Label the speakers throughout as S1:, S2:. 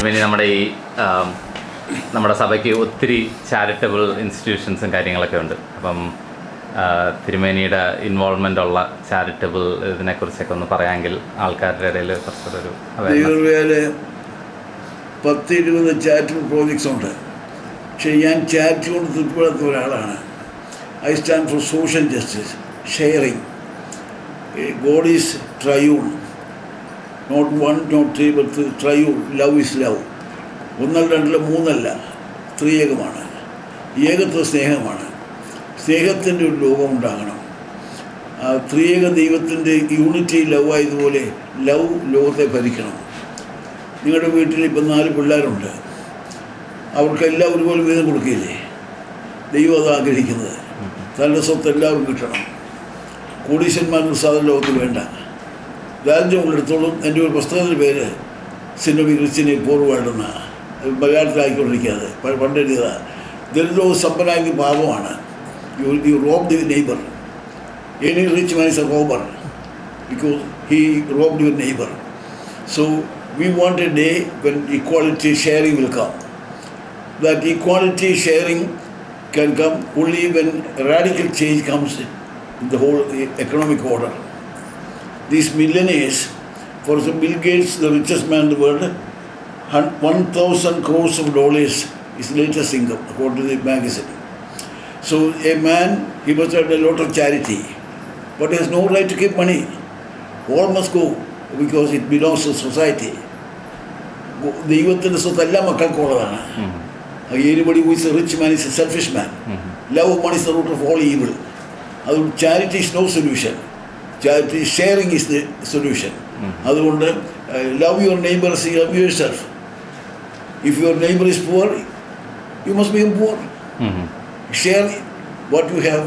S1: തിരുമേനി, നമ്മുടെ സഭയ്ക്ക് ഒത്തിരി ചാരിറ്റബിൾ ഇൻസ്റ്റിറ്റ്യൂഷൻസും കാര്യങ്ങളൊക്കെ ഉണ്ട്. അപ്പം തിരുമേനിയുടെ ഇൻവോൾവ്മെൻ്റ് ഉള്ള ചാരിറ്റബിൾ ഇതിനെക്കുറിച്ചൊക്കെ ഒന്ന് പറയാമെങ്കിൽ ആൾക്കാരുടെ ഇടയിൽ കുറച്ചൊരു
S2: 10-20 ചാരിറ്റബിൾ പ്രോജക്ട്സ് ഉണ്ട്. പക്ഷേ ഞാൻ ചാരിറ്റി കൊണ്ട് തൃപ്തിപ്പെടാത്ത ഒരാളാണ്. I stand for social justice, sharing. God is triune, not one, not three, but triune. Love is love. ഒന്നല്ല, രണ്ടല്ല, മൂന്നല്ല, ത്രിയേകമാണ്. ഏകത്വ സ്നേഹമാണ്. സ്നേഹത്തിൻ്റെ ഒരു ലോകമുണ്ടാകണം. ത്രിയേക ദൈവത്തിൻ്റെ യൂണിറ്റി ലവ് ആയതുപോലെ ലവ് ലോകത്തെ ഭരിക്കണം. നിങ്ങളുടെ വീട്ടിൽ ഇപ്പം 4 പിള്ളേരുണ്ട്. അവർക്കെല്ലാം ഒരുപോലെ വീതം കൊടുക്കുകയില്ലേ? ദൈവം അത് ആഗ്രഹിക്കുന്നത്. തൻ്റെ സ്വത്ത് എല്ലാവർക്കും കിട്ടണം. കോടീശ്വരന്മാർക്ക് സാധാരണ ലോകത്തിൽ വേണ്ട. ദാരിദ്ര്യം ഉള്ളിടത്തോളം എൻ്റെ ഒരു പുസ്തകത്തിൻ്റെ പേര് സിനോബി ക്രിസ്ത്യനെ പോർവേൾഡെന്ന മലയാളത്തിലായിക്കൊണ്ടിരിക്കാതെ പണ്ടെഴുതിയതാണ്. ദരിദ്രവും സമ്പന്നാക്കി പാപമാണ്. You rob the neighbour. Any rich man is a robber because he robbed your neighbor. So we want a day when equality sharing will come. That equality sharing can come only when radical change comes in the whole economic order. These millionaires, for example, Bill Gates, the richest man in the world, 1,000 crores of dollars is latest income according to the magazine. So a man, he must have a lot of charity, but he has no right to keep money. All must go because it belongs to society. ദൈവത്തിൻ്റെ സ്വത്ത് എല്ലാ മക്കൾക്കുള്ളതാണ്. Anybody who is a rich man is a selfish man. Love of money is the root of all evil. അതുകൊണ്ട് charity is no solution. Charity sharing is the solution. അതുകൊണ്ട് love your neighbor as you love yourself. If your neighbor is poor, you must become poor. Share what you have.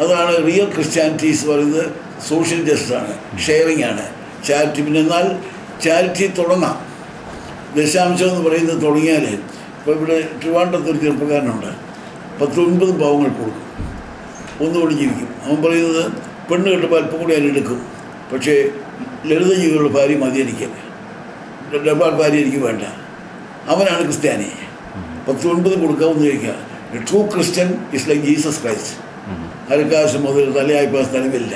S2: അതാണ് real Christianity എന്ന് പറയുന്നത്. Social justice ആണ്, sharing ആണ് charity. പിന്നെ എന്നാൽ charity തുടങ്ങാം. ദശാംശം എന്ന് പറയുന്നത് തുടങ്ങിയാൽ, ഇപ്പോൾ ഇവിടെ ട്രിവാൻഡ്രത്ത് ഒരു ചെറുപ്പക്കാരനുണ്ട്, 19 പാവങ്ങൾ കൊടുക്കും, ഒന്നുകൂടി ജീവിക്കും. അവൻ പറയുന്നത് പെണ്ണ് കെട്ടുമ്പോൾ അല്പം കൂടി അതിന് എടുക്കും, പക്ഷേ ലളിത ജീവികളുടെ ഭാര്യ മതി എനിക്ക്, ഡബാൾ ഭാര്യ എനിക്ക് വേണ്ട. അവനാണ് ക്രിസ്ത്യാനി. 19 കൊടുക്കാമെന്ന് ചോദിക്കുക. True Christian is like Jesus Christ. അരക്കാശം മുതൽ തലയായപ്പോൾ സ്ഥലമില്ല.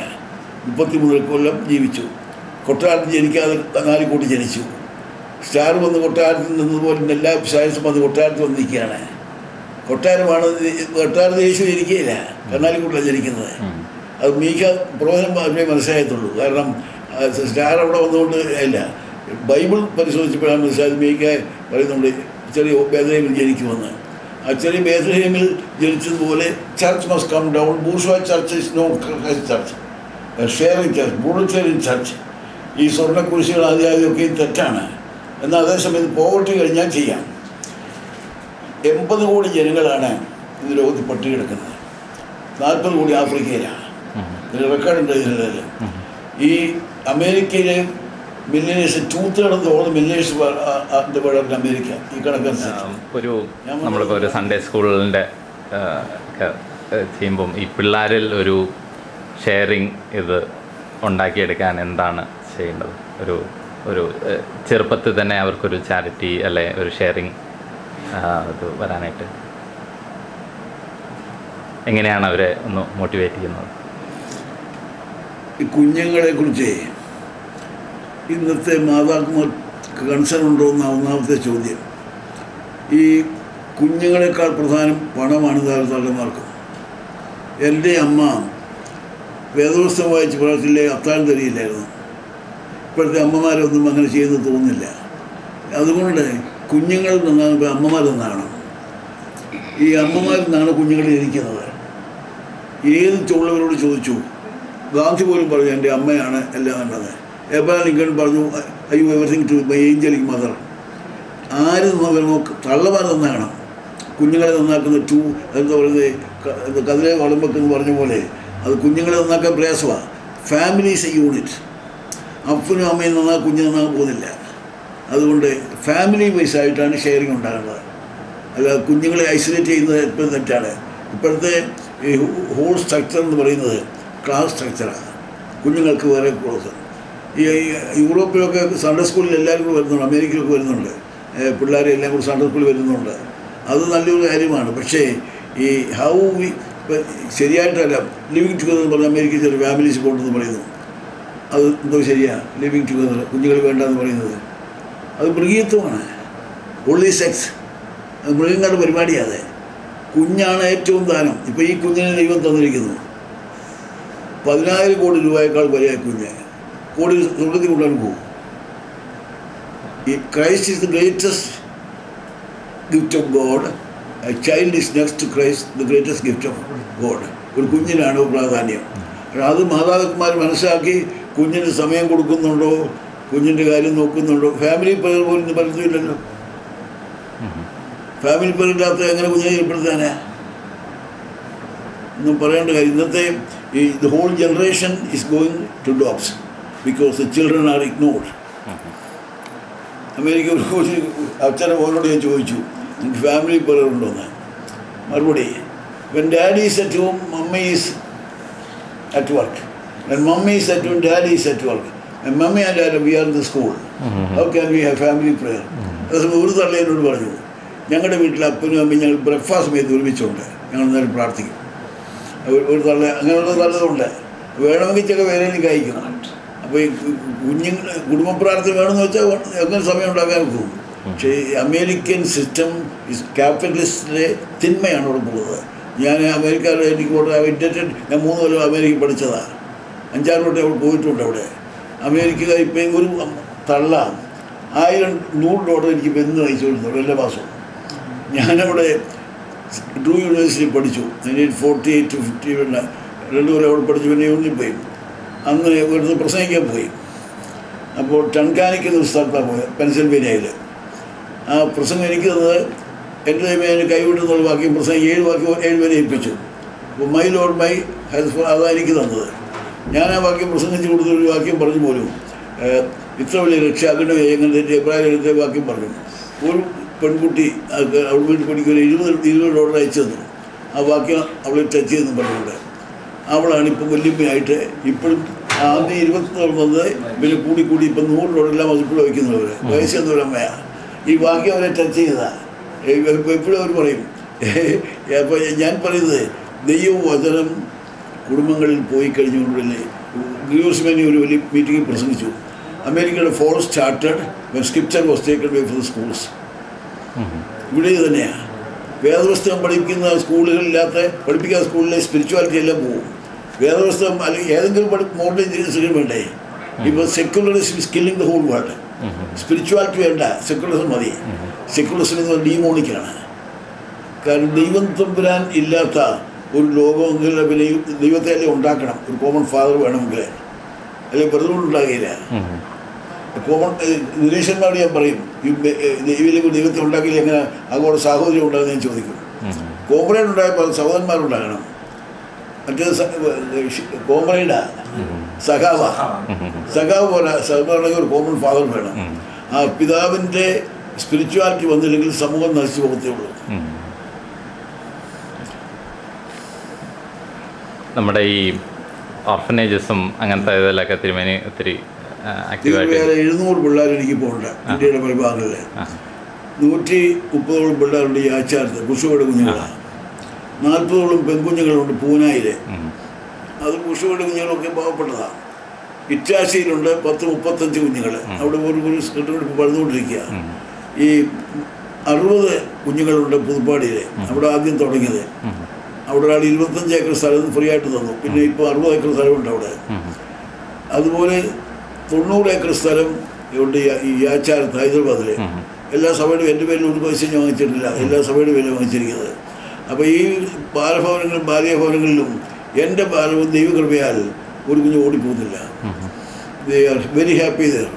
S2: 33 കൊല്ലം ജീവിച്ചു. കൊട്ടാരത്തിൽ ജനിക്കാതെ 4 കോടി ജനിച്ചു. സ്റ്റാർ വന്ന് കൊട്ടാരത്തിൽ നിന്നതുപോലെ എല്ലാ സയൻസും വന്ന് കൊട്ടാരത്തിൽ വന്ന് നിൽക്കുകയാണ്. കൊട്ടാരത്തിൽ യേശു ജനിക്കുകയില്ല, കർണാലിക്കൂട്ടിലാണ് ജനിക്കുന്നത്. അത് മീക്ക പ്രവചനം മാത്രമേ മനസ്സിലായത്തുള്ളൂ. കാരണം സ്റ്റാർ അവിടെ വന്നുകൊണ്ട് അല്ല, ബൈബിൾ പരിശോധിച്ചപ്പോഴാണ് മനസ്സിലായത് മീക്ക പറയുന്നുണ്ട് ചെറിയ ബേത്ലഹേമിൽ ജനിക്കുമെന്ന്. ആ ചെറിയ ബേത്ലഹേമിൽ ജനിച്ചതുപോലെ church must come down. Bourgeois church is not Christ church, sharing church, brutal church. ഈ സ്വർണ്ണക്കുരിശികൾ ആദ്യമൊക്കെയും തെറ്റാണ്. എന്നാൽ അതേസമയത്ത് പോവർട്ടി കഴിഞ്ഞാൽ ചെയ്യാം. 80 കോടി ജനങ്ങളാണ് ഇത് ലോകത്തിൽ പട്ടിണി കിടക്കുന്നത്. 40 കോടി ആഫ്രിക്കയിലാണ്. ഇതിന് റെക്കോർഡുണ്ട് ഇതിൽ. ഈ അമേരിക്കയിലെ മില്യനേഴ്സ് 2/3 മില്യനേഴ്സ് അമേരിക്ക. ഈ കണക്കനുസരിച്ച്
S1: നമ്മളിപ്പോൾ ഒരു സൺഡേ സ്കൂളിൻ്റെ ചെയ്യുമ്പം ഈ പിള്ളേരിൽ ഒരു ഷെയറിങ് ഇത് ഉണ്ടാക്കിയെടുക്കാൻ എന്താണ് ചെയ്യേണ്ടത്? ഒരു ചെറുപ്പത്തിൽ തന്നെ അവർക്കൊരു ചാരിറ്റി അല്ലെ ഒരു ഷെയറിങ് ഇത് വരാനായിട്ട് എങ്ങനെയാണ് അവരെ ഒന്ന് മോട്ടിവേറ്റ് ചെയ്യുന്നത്?
S2: ഈ കുഞ്ഞുങ്ങളെ കുറിച്ച് ഇന്നത്തെ മാതാപിതാക്കന്മാർക്ക് കൺസേൺ ഉണ്ടോ എന്നാണ് ഒന്നാമത്തെ ചോദ്യം. ഈ കുഞ്ഞുങ്ങളെക്കാൾ പ്രധാനം പണമാണ് തള്ളമാർക്ക്. എൻ്റെ അമ്മ വേദപുസ്തകം വായിച്ച് പ്രാർത്ഥനയിലെ അത്താഴം തരിയില്ലായിരുന്നു. ഇപ്പോഴത്തെ അമ്മമാരൊന്നും അങ്ങനെ ചെയ്യുന്നത് തോന്നുന്നില്ല. അതുകൊണ്ട് കുഞ്ഞുങ്ങൾ നിന്നാണ് ഇപ്പോൾ അമ്മമാർ നിന്നാണ്. ഈ അമ്മമാരിൽ നിന്നാണ് കുഞ്ഞുങ്ങൾ ഇരിക്കുന്നത്. ഏത് ചോളവരോട് ചോദിച്ചു, ഗാന്ധി പോലും പറഞ്ഞു എൻ്റെ അമ്മയാണ് എല്ലാം കണ്ടത്. എബ്രഹാം ലിങ്കൺ പറഞ്ഞു I you everything to my angelic mother. ആര് നിന്നോ തള്ളമാർ നന്നാകണം. കുഞ്ഞുങ്ങളെ നന്നാക്കുന്ന എന്താ പറയുന്നത്, കതിരെ വളമ്പക്കെന്ന് പറഞ്ഞ പോലെ അത് കുഞ്ഞുങ്ങളെ നന്നാക്കാൻ പ്രയാസമാണ്. Family is A unit. അപ്പനും അമ്മയും നന്നാ കുഞ്ഞ് നന്നാകാൻ പോകുന്നില്ല. അതുകൊണ്ട് ഫാമിലി വൈസായിട്ടാണ് ഷെയറിങ് ഉണ്ടാകുന്നത്. അല്ല കുഞ്ഞുങ്ങളെ ഐസൊലേറ്റ് ചെയ്യുന്നത് എപ്പോഴും തെറ്റാണ്. ഇപ്പോഴത്തെ ഈ ഹോൾ സ്ട്രക്ചർ എന്ന് പറയുന്നത് ക്ലാസ് സ്ട്രക്ചറാണ്. കുഞ്ഞുങ്ങൾക്ക് വേറെ കൊടുക്കുക. ഈ യൂറോപ്പിലൊക്കെ സൺഡേ സ്കൂളിൽ എല്ലാവരും വരുന്നുണ്ട്, അമേരിക്കയിലൊക്കെ വരുന്നുണ്ട്. പിള്ളേരെ എല്ലാം കൂടി സൺഡേ സ്കൂളിൽ വരുന്നുണ്ട്. അത് നല്ലൊരു കാര്യമാണ്. പക്ഷേ ഈ ശരിയായിട്ടല്ല ലിവിങ് ടുഗദർ എന്ന് പറഞ്ഞാൽ അമേരിക്കയിൽ ചില ഫാമിലീസ് കൊണ്ടെന്ന് പറയുന്നു. അത് എന്തോ ശരിയാണ് ലിവിങ് ടുഗദർ, കുഞ്ഞുങ്ങൾ വേണ്ടെന്ന് പറയുന്നത്. അത് മൃഗീയത്വമാണ്, ഓൺലി സെക്സ്. അത് മൃഗങ്ങളുടെ പരിപാടിയാണ്. കുഞ്ഞാണ് ഏറ്റവും ദാനം. ഇപ്പോൾ ഈ കുഞ്ഞിനെ ദൈവം തന്നിരിക്കുന്നു 10,000 കോടി രൂപയേക്കാൾ വലിയ കുഞ്ഞ്, കോടി സ്വർഗത്തിൽ കൊണ്ടുവരാൻ പോകും. ഈ Christ is the greatest gift of God. A child is next to Christ, the greatest gift of God. ഒരു കുഞ്ഞിനാണ് പ്രാധാന്യം. അത് മാതാപിതാക്കന്മാർ മനസ്സിലാക്കി കുഞ്ഞിന് സമയം കൊടുക്കുന്നുണ്ടോ, കുഞ്ഞിൻ്റെ കാര്യം നോക്കുന്നുണ്ടോ? ഫാമിലി പേർ പോലും പലതുമില്ലല്ലോ. ഫാമിലി പേരില്ലാത്ത എങ്ങനെ കുഞ്ഞിനെ ഏർപ്പെടുത്താനാ ഒന്നും പറയേണ്ട കാര്യം. ഇന്നത്തെ ഈ the whole generation is going to dogs because the children are ignored. America ഒരു അച്ഛനെ മോനോട് ഞാൻ ചോദിച്ചു, എനിക്ക് ഫാമിലി പേരുണ്ടോന്ന്. മറുപടി, when daddy is at home mummy is at work, when mummy is at home daddy is at work, mummy and daddy we are in the school, how can we have family prayer? അതേസമയം ഒരു തള്ള എന്നോട് പറഞ്ഞു, ഞങ്ങളുടെ വീട്ടിൽ അപ്പനും അമ്മയും ഞങ്ങൾ ബ്രേക്ക്ഫാസ്റ്റ് സമയത്ത് ഒരുമിച്ചുണ്ട്, ഞങ്ങൾ നേരം പ്രാർത്ഥിക്കും. ഒരു തള്ള അങ്ങനെയുള്ള നല്ലതുണ്ട്. വേണമെങ്കിൽ ചില വേനലിൽ കഴിക്കും. അപ്പോൾ ഈ കുടുംബ പ്രാർത്ഥന വേണമെന്ന് വെച്ചാൽ അങ്ങനെ സമയം ഉണ്ടാക്കാൻ പോകും. പക്ഷേ അമേരിക്കൻ സിസ്റ്റം ക്യാപിറ്റലിസ്റ്റിലെ തിന്മയാണ് അവിടെ പോകുന്നത്. ഞാൻ അമേരിക്കയിൽ എനിക്ക് ഇൻറ്റൻറ്റഡ്, ഞാൻ 3 കൊല്ലം അമേരിക്ക പഠിച്ചതാണ്. 5-6 വട്ടം അവിടെ പോയിട്ടുണ്ട്. അവിടെ അമേരിക്കക്കാർ ഇപ്പം ഒരു തള്ള $100 എനിക്ക് പെന്ന് അയച്ചു കൊടുത്തു എല്ലാ മാസവും. ഞാനവിടെ ഡ്രൂ യൂണിവേഴ്സിറ്റി പഠിച്ചു. 1948 to 50 2 കൊല്ലം അവിടെ പഠിച്ചു. പിന്നെ യൂണിയിൽ പോയി. അന്ന് ഇവിടുന്ന് പ്രസംഗിക്കാൻ പോയി. അപ്പോൾ ടൺകാനിക്ക് എന്ന സ്ഥലത്താണ് പോയത്, പെൻസിൽവേനിയയിൽ. ആ പ്രസംഗം എനിക്ക് തന്നത് എൻ്റെ ദൈവം കൈവിട്ടെന്നുള്ള വാക്യം പ്രസംഗം 7 വാക്യം 7 വരെ ഏൽപ്പിച്ചു. അപ്പോൾ മൈ ലോഡ് മൈ ഹെൽത്ത് അതാണ് എനിക്ക് തന്നത്. ഞാൻ ആ വാക്യം പ്രസംഗിച്ച് കൊടുത്തൊരു വാക്യം പറഞ്ഞു പോലും, ഇത്ര വലിയ രക്ഷ അങ്ങനെ എങ്ങനെ അഭിപ്രായത്തെ വാക്യം പറഞ്ഞു. ഒരു പെൺകുട്ടി അവൾ വീട്ടിൽ പഠിക്കുന്ന $20 അയച്ചു തന്നു. ആ വാക്യം അവളെ ടച്ച് ചെയ്തെന്ന് പറഞ്ഞുകൊണ്ട് അവളാണ് ഇപ്പം വല്യമ്മയായിട്ട് ഇപ്പോഴും ആദ്യം 20 വന്നത്, പിന്നെ കൂടി ഇപ്പം $100 എല്ലാം അതിപ്പോഴും വയ്ക്കുന്നവർ വയസ്സെന്നൊരമ്മയാണ്. ഈ വാക്യം അവരെ ടച്ച് ചെയ്തതാണ്. എപ്പോഴും അവർ പറയും. അപ്പോൾ ഞാൻ പറയുന്നത്, ദൈവവചനം കുടുംബങ്ങളിൽ പോയി കഴിഞ്ഞുകൊണ്ടല്ലേ. ഗ്രിയോസ്മാനി ഒരു വലിയ മീറ്റിങ്ങിൽ പ്രസംഗിച്ചു. അമേരിക്കയുടെ fall started when scripture was taken away from the schools. ഇവിടെ തന്നെയാണ് വേദപുസ്തകം പഠിക്കുന്ന സ്കൂളുകളില്ലാത്ത പഠിപ്പിക്കാത്ത സ്കൂളിലെ സ്പിരിച്വാലിറ്റി എല്ലാം പോകും. വേദപുസ്തകം അല്ലെങ്കിൽ ഏതെങ്കിലും മോഡേൺ എഞ്ചിനീയറിംഗ് വേണ്ടേ? ഇപ്പോൾ secularism is killing the whole world. Spirituality വേണ്ട, സെക്യുലറിസം മതി. സെക്യുലറിസം എന്ന് പറഞ്ഞാൽ ഡീമോണിക്കാണ്. കാരണം ദൈവം തമ്പുരാൻ ഇല്ലാത്ത ഒരു ലോകമെങ്കിൽ പിന്നെ ദൈവത്തെ അല്ലേ ഉണ്ടാക്കണം. ഒരു കോമൺ ഫാദർ വേണമെങ്കിൽ, അല്ലെങ്കിൽ വെറുതെ ഉണ്ടാകില്ല. കോമൺ നിരീക്ഷന്മാരോട് ഞാൻ പറയും, ഈ ദൈവത്തെ ഉണ്ടാക്കിയില്ല എങ്ങനെ അങ്ങോട്ട് സാഹോദര്യം ഉണ്ടാകുന്ന ഞാൻ ചോദിക്കും. കോമ്രേഡ് ഉണ്ടായപ്പോൾ സഹോദരന്മാരുണ്ടാകണം. മറ്റേത് കോമ്രേഡാ സഖാവ് പോലെ സഹോദരണെങ്കിൽ ഒരു കോമൺ ഫാദർ വേണം. ആ പിതാവിൻ്റെ സ്പിരിച്വാലിറ്റി വന്നില്ലെങ്കിൽ സമൂഹം നശിച്ചു പോകത്തേ ഉള്ളൂ.
S1: നമ്മുടെ ഈ ഓർഫനേജസും അങ്ങനത്തെ ഇതിലൊക്കെ തിരുമേനി ഒത്തിരി
S2: 700 പിള്ളേർ എനിക്കിപ്പോൾ ഉണ്ട് ഇന്ത്യയുടെ പല ഭാഗങ്ങളിൽ. 130 പിള്ളേരുണ്ട് ഈ ആച്ചാരത്ത്. കുഷുവയുടെ കുഞ്ഞുങ്ങളാണ്. 40 പെൺകുഞ്ഞുങ്ങളുണ്ട് പൂനായിൽ. അത് കുഷുവയുടെ കുഞ്ഞുങ്ങളൊക്കെ പാവപ്പെട്ടതാണ്. ഇറ്റാശിയിലുണ്ട് 10-35 കുഞ്ഞുങ്ങൾ. അവിടെ ഒരു സെക്രട്ടറി പണിതുകൊണ്ടിരിക്കുക. ഈ 60 കുഞ്ഞുങ്ങളുണ്ട് പുതുപ്പാടിയിൽ. അവിടെ ആദ്യം തുടങ്ങിയത്. അവിടെ ഒരാൾ 25 ഏക്കർ സ്ഥലം ഫ്രീ ആയിട്ട് തന്നു. പിന്നെ ഇപ്പോൾ 60 ഏക്കർ സ്ഥലമുണ്ട് അവിടെ. അതുപോലെ 90 ഏക്കർ സ്ഥലം ഉണ്ട് ഈ ആച്ചാരത്ത് ഹൈദരാബാദിൽ. എല്ലാ സഭയുടെ എൻ്റെ പേരിൽ ഒരു പൈസ ഞാൻ വാങ്ങിച്ചിട്ടില്ല. എല്ലാ സഭയുടെ പേരിൽ വാങ്ങിച്ചിരിക്കുന്നത്. അപ്പോൾ ഈ ബാലഭവനങ്ങളിലും ബാല്യഭവനങ്ങളിലും എൻ്റെ ബാലവും ദൈവകൃപയാൽ ഒരു കുഞ്ഞ് ഓടിപ്പോകുന്നില്ല. They are very happy there.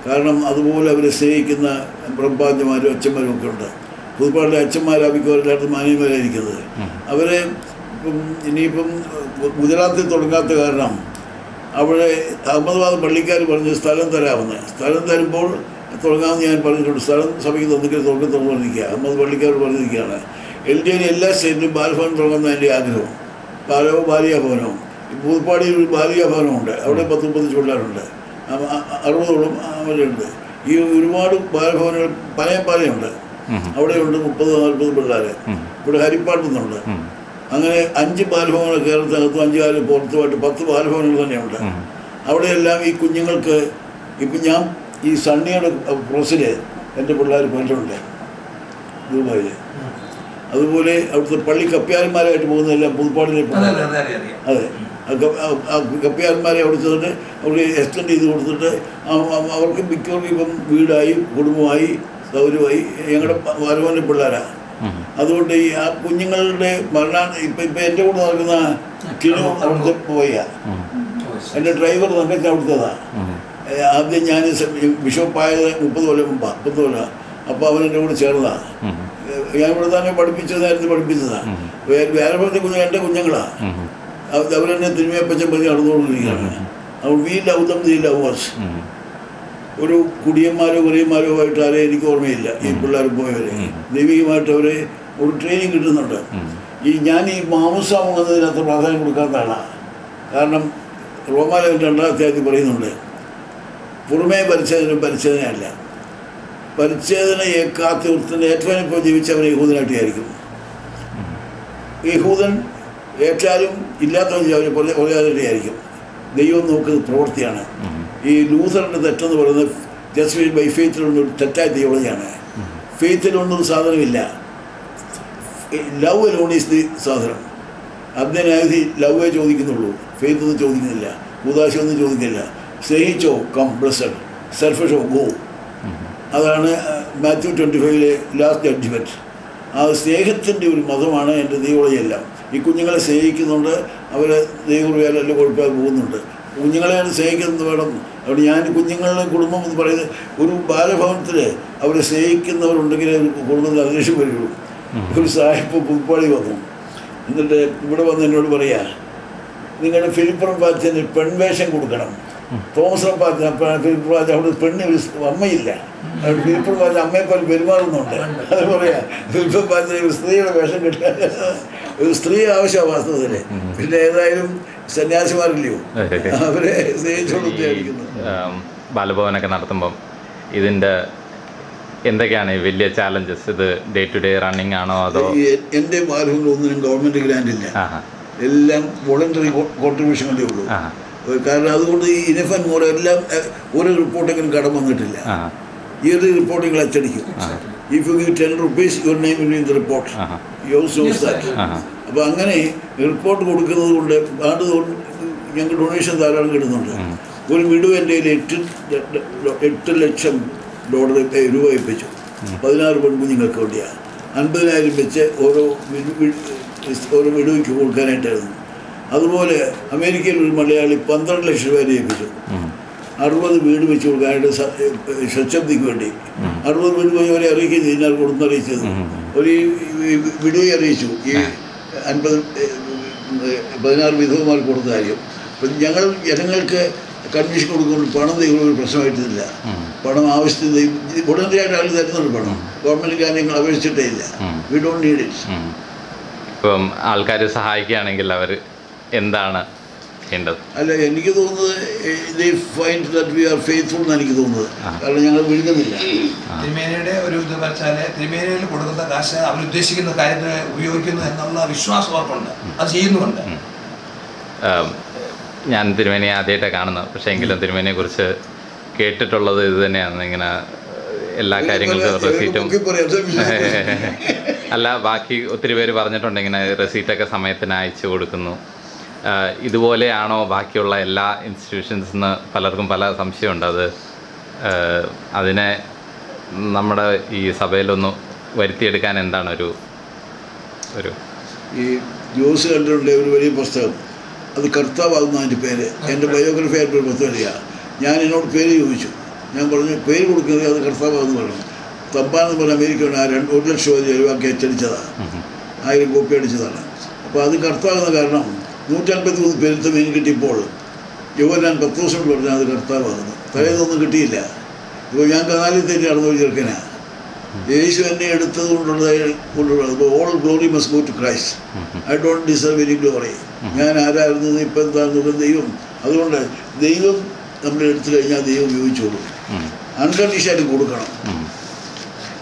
S2: കാരണം അതുപോലെ അവരെ സ്നേഹിക്കുന്ന ബ്രഹ്മാന്യമാരും അച്ഛന്മാരും ഒക്കെ ഉണ്ട്. പുതുപ്പാടിലെ അച്ഛന്മാരാഭിക്കവരെല്ലായിടത്തും മാന്യന്മാരായിരിക്കുന്നത്. അവരെ ഇനിയിപ്പം ഗുജറാത്തിൽ തുടങ്ങാത്ത കാരണം അവിടെ അഹമ്മദാബാദ് പള്ളിക്കാർ പറഞ്ഞ് സ്ഥലം തരാമെന്ന്. സ്ഥലം തരുമ്പോൾ തുടങ്ങാമെന്ന് ഞാൻ പറഞ്ഞിട്ടുണ്ട്. സ്ഥലം സഭയ്ക്ക് തന്നിട്ട് തുറന്നു പറഞ്ഞിരിക്കുക. അഹമ്മദ് പള്ളിക്കാർ പറഞ്ഞിരിക്കുകയാണ്. LDA എല്ലാ സ്റ്റേറ്റിലും ബാലഭവനം തുടങ്ങുന്ന എൻ്റെ ആഗ്രഹം. ബാലികാഭവനവും പുതുപ്പാടിയിൽ ഒരു ബാലികാഭവനമുണ്ട്. അവിടെ 10-30 പിള്ളേരുണ്ട്. 60 അവരുണ്ട്. ഈ ഒരുപാട് ബാലഭവനുകൾ പലയുണ്ട്. അവിടെയുണ്ട് 30-40 പിള്ളേർ. ഇവിടെ ഹരിപ്പാട്ടുന്നുണ്ട്. അങ്ങനെ 5 ബാലഭവനങ്ങൾ കേരളത്തിനകത്തും 5 കാലം പുറത്തുമായിട്ട് 10 ബാലഭവനുകൾ തന്നെയുണ്ട്. അവിടെയെല്ലാം ഈ കുഞ്ഞുങ്ങൾക്ക് ഇപ്പം ഞാൻ ഈ സണ്ണിയുടെ പ്രൊസിൽ എൻ്റെ പിള്ളേർ പലരുണ്ട് ദുബായിൽ. അതുപോലെ അവിടുത്തെ പള്ളി കപ്പ്യാരന്മാരായിട്ട് പോകുന്നതെല്ലാം പുതുപ്പാടിലെ അതെ കപ്പ്യാരന്മാരെ അവിടെ ചെന്നിട്ട് അവിടെ എക്സ്റ്റെൻഡ് ചെയ്ത് കൊടുത്തിട്ട് അവർക്ക് മിക്കവർക്കും ഇപ്പം വീടായി കുടുംബമായി സൗകര്യമായി ഞങ്ങളുടെ ബാലഭവൻ്റെ പിള്ളേരാണ്. അതുകൊണ്ട് ഈ ആ കുഞ്ഞുങ്ങളുടെ ഇപ്പം എൻ്റെ കൂടെ നടക്കുന്ന കിനു അവിടുത്തെ പോയ എൻ്റെ ഡ്രൈവർ തങ്കച്ച അവിടുത്തേതാണ്. ആദ്യം ഞാൻ ബിഷപ്പായത് 30 കൊല്ലം മുമ്പാണ്, 30 കൊല്ലം. അപ്പോൾ അവനെൻ്റെ കൂടെ ചേർന്നതാണ്. ഞാൻ ഇവിടെ തന്നെ നേരത്തെ പഠിപ്പിച്ചതാണ്. വേറെ എൻ്റെ കുഞ്ഞുങ്ങളാണ്. അവരെന്നെ തിരുമേപ്പച്ചൻ പറഞ്ഞ് നടന്നുകൊണ്ടിരിക്കുകയാണ്. അപ്പോൾ we love dum the lovers. ഒരു കുടിയന്മാരോ കുറിയന്മാരോ ആയിട്ട് ആരെയും എനിക്ക് ഓർമ്മയില്ല. ഈ പിള്ളേർ പോയവരെ ദൈവികമായിട്ട് അവരെ ഒരു ട്രെയിനിങ് കിട്ടുന്നുണ്ട്. ഞാൻ ഈ മാംസ മുങ്ങുന്നതിനകത്ത് പ്രാധാന്യം കൊടുക്കാത്ത ആളാണ്. കാരണം റോമാലേഖനം 2-ാം അധ്യായത്തിൽ പറയുന്നുണ്ട്, പുറമേ പരിച്ഛേദനയല്ല, പരിച്ഛേദന ഏക്കാത്ത വൃത്തിൻ്റെ ഏറ്റവും ഇപ്പോൾ ജീവിച്ചവൻ യഹൂദനായിട്ട് വിചാരിക്കും. യഹൂദൻ ഏറ്റാലും ഇല്ലാത്തവൻ അവന് പറയാനായിട്ട് വിചാരിക്കും. ദൈവം നോക്കുന്നത് പ്രവൃത്തിയാണ്. ഈ ലൂഥറിൻ്റെ തെറ്റെന്ന് പറയുന്നത് ജസ്റ്റ് ബൈ ഫെയ്ത്തിലൊന്നും തെറ്റായ തിയോളജിയാണ്. ഫെയ്ത്തിലൊന്നും സാധനമില്ല. ലവ് അലോൺ ഈസ് ദി സാധനം. അതിനായി ലവേ ചോദിക്കുന്നുള്ളൂ, ഫെയ്ത്ത് ഒന്നും ചോദിക്കുന്നില്ല, ഉദാശയൊന്നും ചോദിക്കില്ല. സ്നേഹിച്ചോ കം ബ്ലെസ്സഡ്, സെൽഫിഷോ ഗോ. അതാണ് മാത്യു 25 ലാസ്റ്റ് ജഡ്ജ്മെൻറ്റ്. ആ സ്നേഹത്തിൻ്റെ ഒരു മതമാണ് എൻ്റെ തിയോളജിയെല്ലാം. ഈ കുഞ്ഞുങ്ങളെ സ്നേഹിക്കുന്നുണ്ട്, അവരെ ദൈവകൃപയാലെല്ലാം കുഴപ്പമില്ലാതെ പോകുന്നുണ്ട്. കുഞ്ഞുങ്ങളെ സ്നേഹിക്കുന്നത് വേണം. അവിടെ ഞാൻ കുഞ്ഞുങ്ങളുടെ കുടുംബം എന്ന് പറയുന്നത് ഒരു ബാലഭവനത്തിൽ അവരെ സ്നേഹിക്കുന്നവരുണ്ടെങ്കിൽ കുടുംബത്തിൽ അന്തരീക്ഷം വരുള്ളൂ. ഒരു സാഹിബ് പുതുപ്പാടി വന്നു, എന്നിട്ട് ഇവിടെ വന്ന് എന്നോട് പറയാ, നിങ്ങളുടെ ഫിലിപ്പർ പാച്ചന് പെൺവേഷം കൊടുക്കണം. തോമസ് പാച്ച ഫിലിപ്പർ പാച്ച അവിടെ പെണ്ണ് അമ്മയില്ല, ഫിലിപ്പർ പാച്ച അമ്മയെപ്പോലെ പെരുമാറുന്നുണ്ട്. അത് പറയാ ഫിലിപ്പർ പാച്ച ഒരു സ്ത്രീയുടെ വേഷം കിട്ടാൻ ഒരു സ്ത്രീ ആവശ്യമാണ് വാസ്തവത്തിൽ. പിന്നെ ഏതായാലും സന്യാസിമാരില്ലയോ, അവരെ സ്നേഹിച്ചുകൊണ്ടിരിക്കുന്നു.
S1: ബാലഭവനൊക്കെ നടത്തുമ്പം ഇതിൻ്റെ എന്തൊക്കെയാണ് വലിയ ചാലഞ്ചസ്? ഇത് ഡേ ടു ഡേ റണ്ണിങ് ആണോ അതോ?
S2: എൻ്റെ ബാലഭവനിലൊന്നിനും ഗവൺമെൻറ് ഗ്രാൻഡ് ഇല്ല, എല്ലാം വോളണ്ടറി കോൺട്രിബ്യൂഷൻ കൊണ്ടേ ഉള്ളൂ. കാരണം അതുകൊണ്ട് ഈ ഇനഫൻ മോഡ് എല്ലാം ഒരു റിപ്പോർട്ടെങ്കിലും കടം വന്നിട്ടില്ല. ഇയർലി റിപ്പോർട്ടുകൾ അച്ചടിക്കും. If you give 10 rupees your name will be in the report. You knows that. അപ്പോൾ അങ്ങനെ റിപ്പോർട്ട് കൊടുക്കുന്നത് കൊണ്ട് ഞങ്ങൾക്ക് ഡൊണേഷൻ ധാരാളം കിട്ടുന്നുണ്ട്. ഒരു വിഡു എൻ്റെ കയ്യിൽ $8 ലക്ഷം രൂപ ഏൽപ്പിച്ചു. 16 പെൺകുഞ്ഞുങ്ങൾക്ക് വേണ്ടിയാണ്. 50,000 വെച്ച് ഓരോ വിഡുവയ്ക്ക് കൊടുക്കാനായിട്ടായിരുന്നു. അതുപോലെ അമേരിക്കയിൽ ഒരു മലയാളി 12 ലക്ഷം രൂപ ഏൽപ്പിച്ചു. 60 വീട് വെച്ച് കൊടുക്കാനായിട്ട് ശതാബ്ദിക്ക് വേണ്ടി 60 വീട് പോയി അവരെ അറിയിക്കുകയും ചെയ്താൽ കൊടുന്നറിയിച്ചത്. ഒരു വിഡുവെ അറിയിച്ചു ഈ 16 വിധവമാർക്ക് കൊടുത്ത കാര്യം. അപ്പം ഞങ്ങൾ ജനങ്ങൾക്ക് കൺവീഷൻ കൊടുക്കുമ്പോൾ പണം ഒരു പ്രശ്നമായിട്ടില്ല. പണം ആവശ്യത്തിന് വോളണ്ടറിയായിട്ട് ആൾ തരുന്നുണ്ട് പണം. ഗവൺമെൻറ് കാര്യങ്ങൾ അപേക്ഷിച്ചിട്ടേ ഇല്ല. We don't need it.
S1: ഇപ്പം ആൾക്കാർ സഹായിക്കുകയാണെങ്കിൽ അവർ എന്താണ് ചെയ്യേണ്ടത്?
S2: അല്ല, എനിക്ക് തോന്നുന്നത് they find that we R faithful എന്നാണ് എനിക്ക് തോന്നുന്നത്. കാരണം ഞങ്ങൾ വിഴുങ്ങുന്നില്ല.
S3: തിരുമേനിയുടെ ഒരു ഇത് വെച്ചാൽ തിരുമേനിയിൽ കൊടുക്കുന്ന കാശ് അവരുദ്ദേശിക്കുന്ന കാര്യത്തിന് ഉപയോഗിക്കുന്നു എന്നുള്ള വിശ്വാസം അവർക്കുണ്ട്, അത് ചെയ്യുന്നുണ്ട്.
S1: ഞാൻ തിരുമേനിയെ ആദ്യമായിട്ടാണ് കാണുന്നത്, പക്ഷേ എങ്കിലും തിരുമേനിയെ കുറിച്ച് കേട്ടിട്ടുള്ളത് ഇത് തന്നെയാണ്. ഇങ്ങനെ എല്ലാ കാര്യങ്ങൾക്കും റെസീറ്റും അല്ല, ബാക്കി ഒത്തിരി പേര് പറഞ്ഞിട്ടുണ്ട് ഇങ്ങനെ റെസീറ്റൊക്കെ സമയത്തിന് അയച്ചു കൊടുക്കുന്നു. ഇതുപോലെയാണോ ബാക്കിയുള്ള എല്ലാ ഇൻസ്റ്റിറ്റ്യൂഷൻസ് എന്ന് പലർക്കും പല സംശയമുണ്ട്. അതിനെ നമ്മുടെ ഈ സഭയിലൊന്ന് വരുത്തിയെടുക്കാൻ എന്താണ് ഒരു
S2: ഈ ജോസ് കണ്ടിട്ടുണ്ട് ഒരു വലിയ പുസ്തകം, അത് കർത്താവാകുന്ന അതിൻ്റെ പേര്. എൻ്റെ ബയോഗ്രഫി ആയിട്ടൊരു പുസ്തകം അറിയാം. ഞാൻ എന്നോട് പേര് ചോദിച്ചു, ഞാൻ പറഞ്ഞു പേര് കൊടുക്കുന്നത് അത് കർത്താവാകുന്നു പറഞ്ഞു. തമ്പാനെന്ന് പറഞ്ഞ അമേരിക്ക 1 ലക്ഷം രൂപയ്ക്ക് അച്ചടിച്ചതാണ്, 1000 കോപ്പി അടിച്ചതാണ്. അപ്പോൾ അത് കർത്താവുന്ന കാരണം 153 പേരുത്ത മീൻ കിട്ടിയപ്പോൾ ഞാൻ 10 ദിവസം പറഞ്ഞാൽ അത് കർത്താവാകുന്നു. തലേന്നൊന്നും കിട്ടിയില്ല. ഇപ്പോൾ ഞാൻ കാലിൽ തെറ്റി നടന്നൊരു ചെറുക്കനാണ്. യേശു എന്നെ എടുത്തത് കൊണ്ടുള്ളത് all glory must go to Christ. I don't deserve any glory. ഞാൻ ആരായിരുന്നത് ഇപ്പം എന്താണെന്നുള്ളത് ദൈവം. അതുകൊണ്ട് ദൈവം നമ്മൾ എടുത്തു കഴിഞ്ഞാൽ ദൈവം ഉപയോഗിച്ചോളൂ. അൺകണ്ടീഷനായിട്ട് കൊടുക്കണം.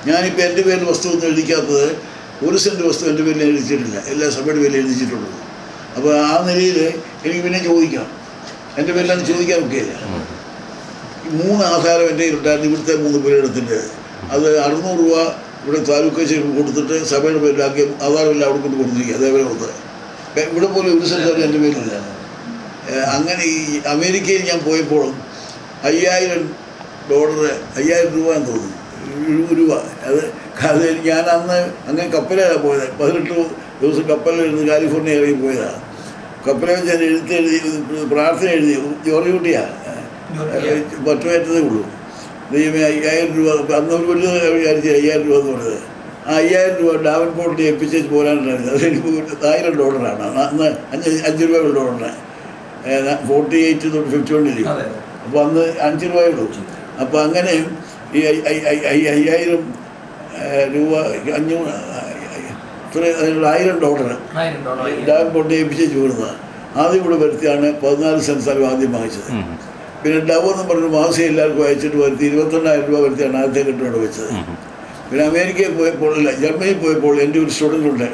S2: ഞാനിപ്പോൾ എൻ്റെ പേരിൽ വസ്തു ഒന്നും എഴുതിക്കാത്തത് 1 സെൻറ്റ് വസ്തു എൻ്റെ പേരിൽ എഴുതിച്ചിട്ടില്ല, എല്ലാ സഭയുടെ പേരിൽ എഴുതിച്ചിട്ടുള്ളൂ. അപ്പോൾ ആ നിലയിൽ എനിക്ക് പിന്നെ ചോദിക്കാം, എൻ്റെ പേരിലാണ് ചോദിക്കാൻ ഒക്കെയില്ല. 3 ആധാരം എൻ്റെ കയ്യിലുണ്ടായിരുന്നു, ഇവിടുത്തെ 3 പേരെടുത്തിട്ട് അത് 600 രൂപ ഇവിടെ താലൂക്ക് കച്ചേരി കൊടുത്തിട്ട് സഭയുടെ പേരിലാക്കി ആധാരമെല്ലാം അവിടെ കൊണ്ട് കൊടുത്തിരിക്കുക. അതേപോലെ കൊടുത്ത് ഇവിടെ പോലും 1 സെൻറ്റ് എൻ്റെ പേരിലില്ല. അങ്ങനെ ഈ അമേരിക്കയിൽ ഞാൻ പോയപ്പോഴും $5000 രൂപ എന്ന് തോന്നുന്നു, രൂപ. അത് ഞാൻ അന്ന് അങ്ങനെ കപ്പലാണ് പോയത്. 18 ദിവസം കപ്പലിലിരുന്ന് കാലിഫോർണിയ ഇറങ്ങി പോയതാണ്. കപ്പലിൽ വെച്ച് ഞാൻ എഴുതി പ്രാർത്ഥന എഴുതി. ജോർജ് കുട്ടിയാണ്, പറ്റുമായിട്ടതേ ഉള്ളൂ. ദൈവമേ 5000 രൂപ, അന്ന് ഒരു വലിയ വിചാരിച്ചു 5000 രൂപ എന്ന് പറഞ്ഞത്. ആ 5000 രൂപ ഡാവൻപോർട്ടിൽ ഏൽപ്പിച്ച് പോരാനുണ്ടായിരുന്നു. അതെനിക്ക് $1000 അന്ന് 5 രൂപയുള്ള ഡോളറാണ്. 48 തൊട്ട് 51 അപ്പോൾ അന്ന് 5 രൂപയേ ഉള്ളൂ. അപ്പോൾ അങ്ങനെ ഈ 5000 രൂപ $1000 ഡാവൻപോർട്ടിൽ ഏൽപ്പിച്ച് കൂടുന്നതാണ്. ആദ്യം ഇവിടെ വരുത്തിയാണ് 14 സെൻറ്റ് സ്ഥലം ആദ്യം വാങ്ങിച്ചത്. പിന്നെ ഡവ് എന്ന് പറഞ്ഞ മാസം എല്ലാവർക്കും അയച്ചിട്ട് വരുത്തി 21,000 രൂപ വരുത്തിയാണ് ആദ്യത്തെ കെട്ടിടം വെച്ചത്. പിന്നെ അമേരിക്കയിൽ പോയപ്പോൾ, ജർമ്മനിയിൽ പോയപ്പോൾ എൻ്റെ ഒരു സ്റ്റുഡൻ്റ് ഉണ്ട്,